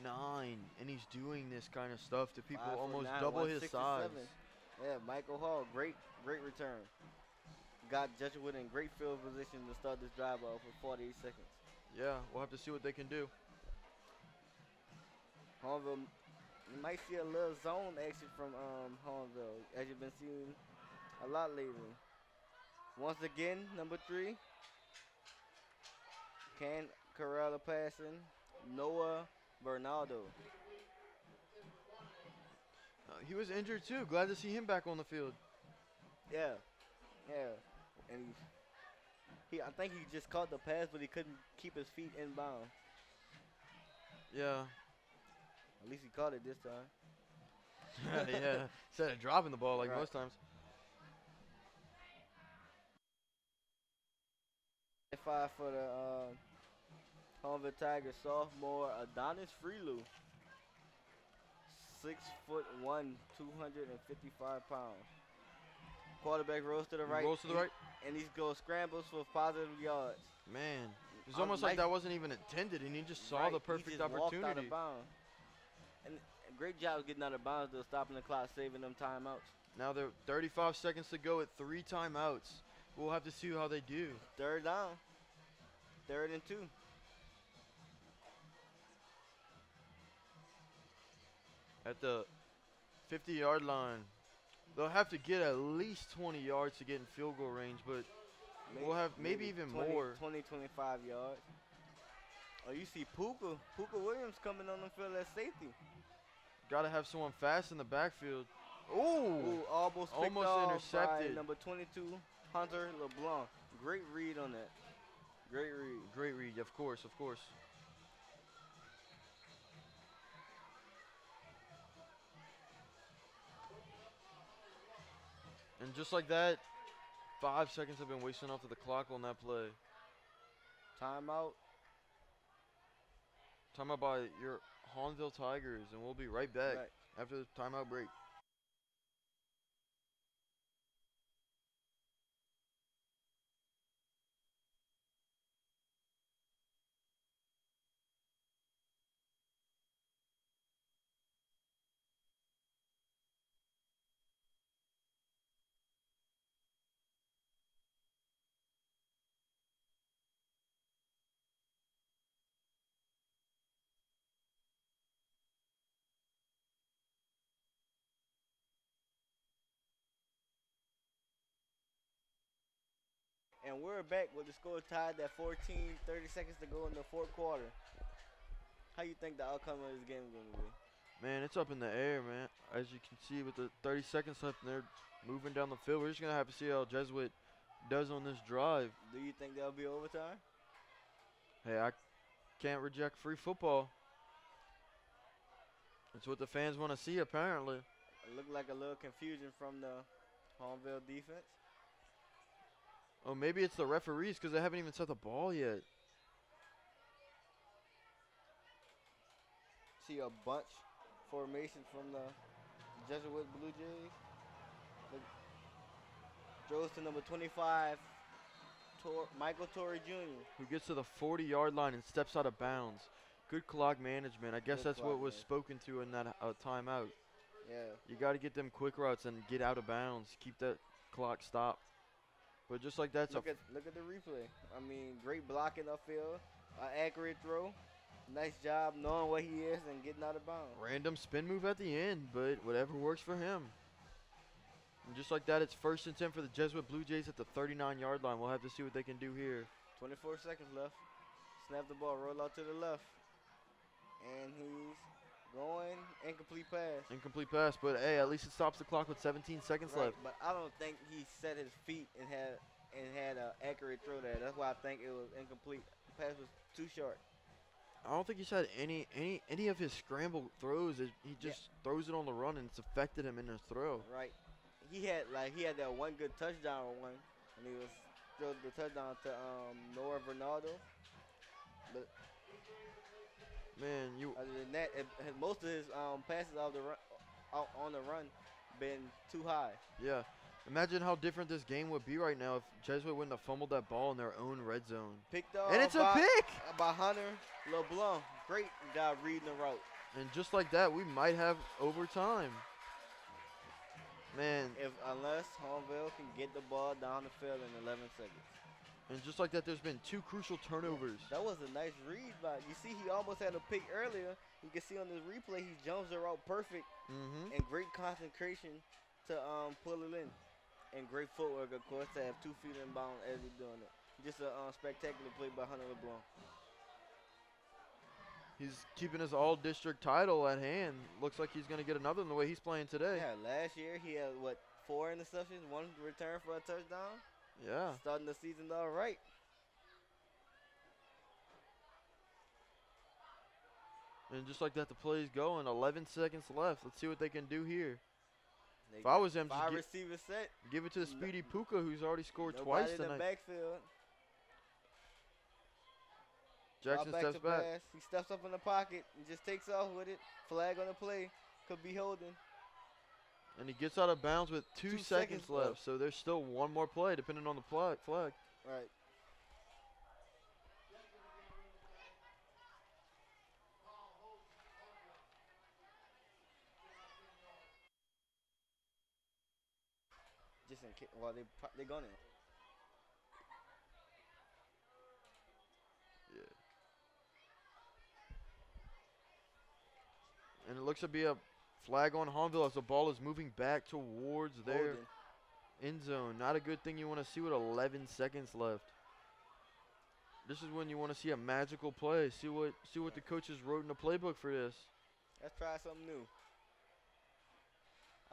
and he's doing this kind of stuff to people 5'9", almost double his size. Yeah, Michael Hall, great return. Got Jesuit in great field position to start this drive off with 48 seconds. Yeah, we'll have to see what they can do. Hahnville, you might see a little zone action from Hahnville, as you've been seeing a lot lately. Once again, number 3, Can Carrella passing, Noah Bernardo. He was injured too. Glad to see him back on the field. Yeah, and I think he just caught the pass, but he couldn't keep his feet inbound. Yeah. At least he caught it this time. Yeah, instead of dropping the ball like most times. 5 for the Hahnville Tigers sophomore Adonis Freelou. 6'1", 255 pounds. Quarterback rolls to the right. Rolls to the right. And he's going scrambles for positive yards. Man, it's almost like that wasn't even intended, and he just saw the perfect he just opportunity. Walked out of bounds. And great job getting out of bounds, though, stopping the clock, saving them timeouts. Now there are 35 seconds to go at 3 timeouts. We'll have to see how they do. Third down. 3rd and 2. At the 50-yard line. They'll have to get at least 20 yards to get in field goal range, but we'll have maybe even 20, more. 20, 25 yards. Oh, you see Puka Williams coming on the field at safety. Got to have someone fast in the backfield. Ooh, almost picked almost off intercepted. by number 22, Hunter LeBlanc. Great read on that. Great read. Great read, of course, of course. And just like that, 5 seconds have been wasting off of the clock on that play. Timeout. Timeout by your Hahnville Tigers, and we'll be right back after the timeout break. And we're back with the score tied at 14, 30 seconds to go in the 4th quarter. How you think the outcome of this game is going to be? Man, it's up in the air, man. As you can see with the 30 seconds left, and they're moving down the field. We're just going to have to see how Jesuit does on this drive. Do you think there'll be overtime? Hey, I can't reject free football. That's what the fans want to see, apparently. It looked like a little confusion from the Hahnville defense. Oh, maybe it's the referees because they haven't even set the ball yet. See a bunch formation from the Jesuit Blue Jays. Throws to number 25, Michael Torrey Jr. Who gets to the 40-yard line and steps out of bounds. Good clock management. I guess that's what was spoken to in that timeout. Yeah. You got to get them quick routes and get out of bounds. Keep that clock stopped. But just like that, look at the replay. I mean, great blocking upfield, accurate throw. Nice job knowing where he is and getting out of bounds. Random spin move at the end, but whatever works for him. And just like that, it's 1st and 10 for the Jesuit Blue Jays at the 39-yard line. We'll have to see what they can do here. 24 seconds left. Snap the ball, roll out to the left. And he's going, incomplete pass. Incomplete pass, but hey, at least it stops the clock with 17 seconds left. But I don't think he set his feet and had an accurate throw there. That's why I think it was incomplete. The pass was too short. I don't think he's had any of his scramble throws. He just throws it on the run, and it's affected him in his throw. Right. He had that one good touchdown one, and he was threw the touchdown to Nora Bernardo. But man, other than that, most of his passes out on the run been too high. Yeah. Imagine how different this game would be right now if Jesuit wouldn't have fumbled that ball in their own red zone. Picked off and it's a pick! By Hunter LeBlanc. Great job reading the route. And just like that, we might have overtime. Man. Unless Hahnville can get the ball down the field in 11 seconds. And just like that, there's been 2 crucial turnovers. That was a nice read, but you see he almost had a pick earlier. You can see on this replay he jumps the route perfect and great concentration to pull it in. And great footwork, of course, to have 2 feet in bounds as he's doing it. Just a spectacular play by Hunter LeBlanc. He's keeping his all-district title at hand. Looks like he's going to get another in the way he's playing today. Yeah, last year he had, 4 interceptions, 1 return for a touchdown? Yeah. Starting the season all right. And just like that, the play's going. 11 seconds left. Let's see what they can do here. If They I was them, five just receiver set. give it to the speedy Puka, who's already scored Nobody twice in tonight. the backfield. Jackson Drop steps to back. pass. He steps up in the pocket and just takes off with it. Flag on the play. Could be holding. And he gets out of bounds with 2 seconds left. So there's still one more play, depending on the flag. Right. Just in case. Well, they're going in. And it looks to be a flag on Hahnville as the ball is moving back towards their Holding. end zone. Not a good thing you want to see with 11 seconds left. This is when you want to see a magical play. See what the coaches wrote in the playbook for this. Let's try something new.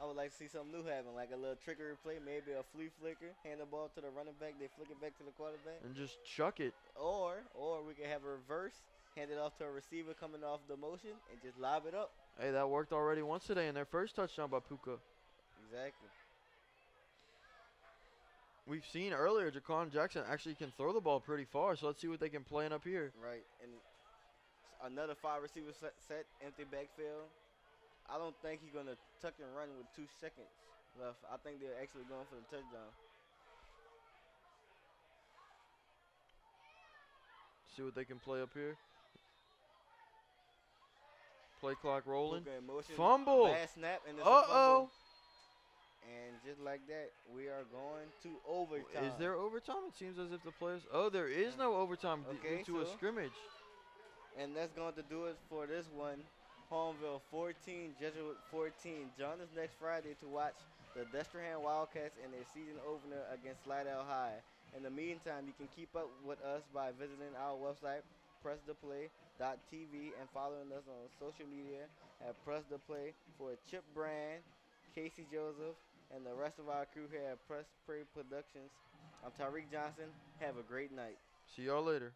I would like to see something new happen, like a little trickery play, maybe a flea flicker, hand the ball to the running back, they flick it back to the quarterback. And just chuck it. Or we can have a reverse, hand it off to a receiver coming off the motion, and just lob it up. Hey, that worked already once today in their first touchdown by Puka. Exactly. We've seen earlier Jaquan Jackson actually can throw the ball pretty far, so let's see what they can plan up here. Right, and another 5 receiver set, empty backfield. I don't think he's going to tuck and run with 2 seconds left. I think they're actually going for the touchdown. See what they can play up here. Play clock rolling. Puka in motion, Fumble. bad snap, and it's a fumble. And just like that, we are going to overtime. Is there overtime? It seems as if the players. Oh, there is no overtime Okay, due to a so- scrimmage. And that's going to do it for this one. Hahnville 14, Jesuit 14. Join us next Friday to watch the Destrehan Wildcats in their season opener against Slidell High. In the meantime, you can keep up with us by visiting our website, presstheplay.tv, and following us on social media at Press the Play. For Chip Brand, Casey Joseph, and the rest of our crew here at Press Play Productions, I'm Tariq Johnson. Have a great night. See y'all later.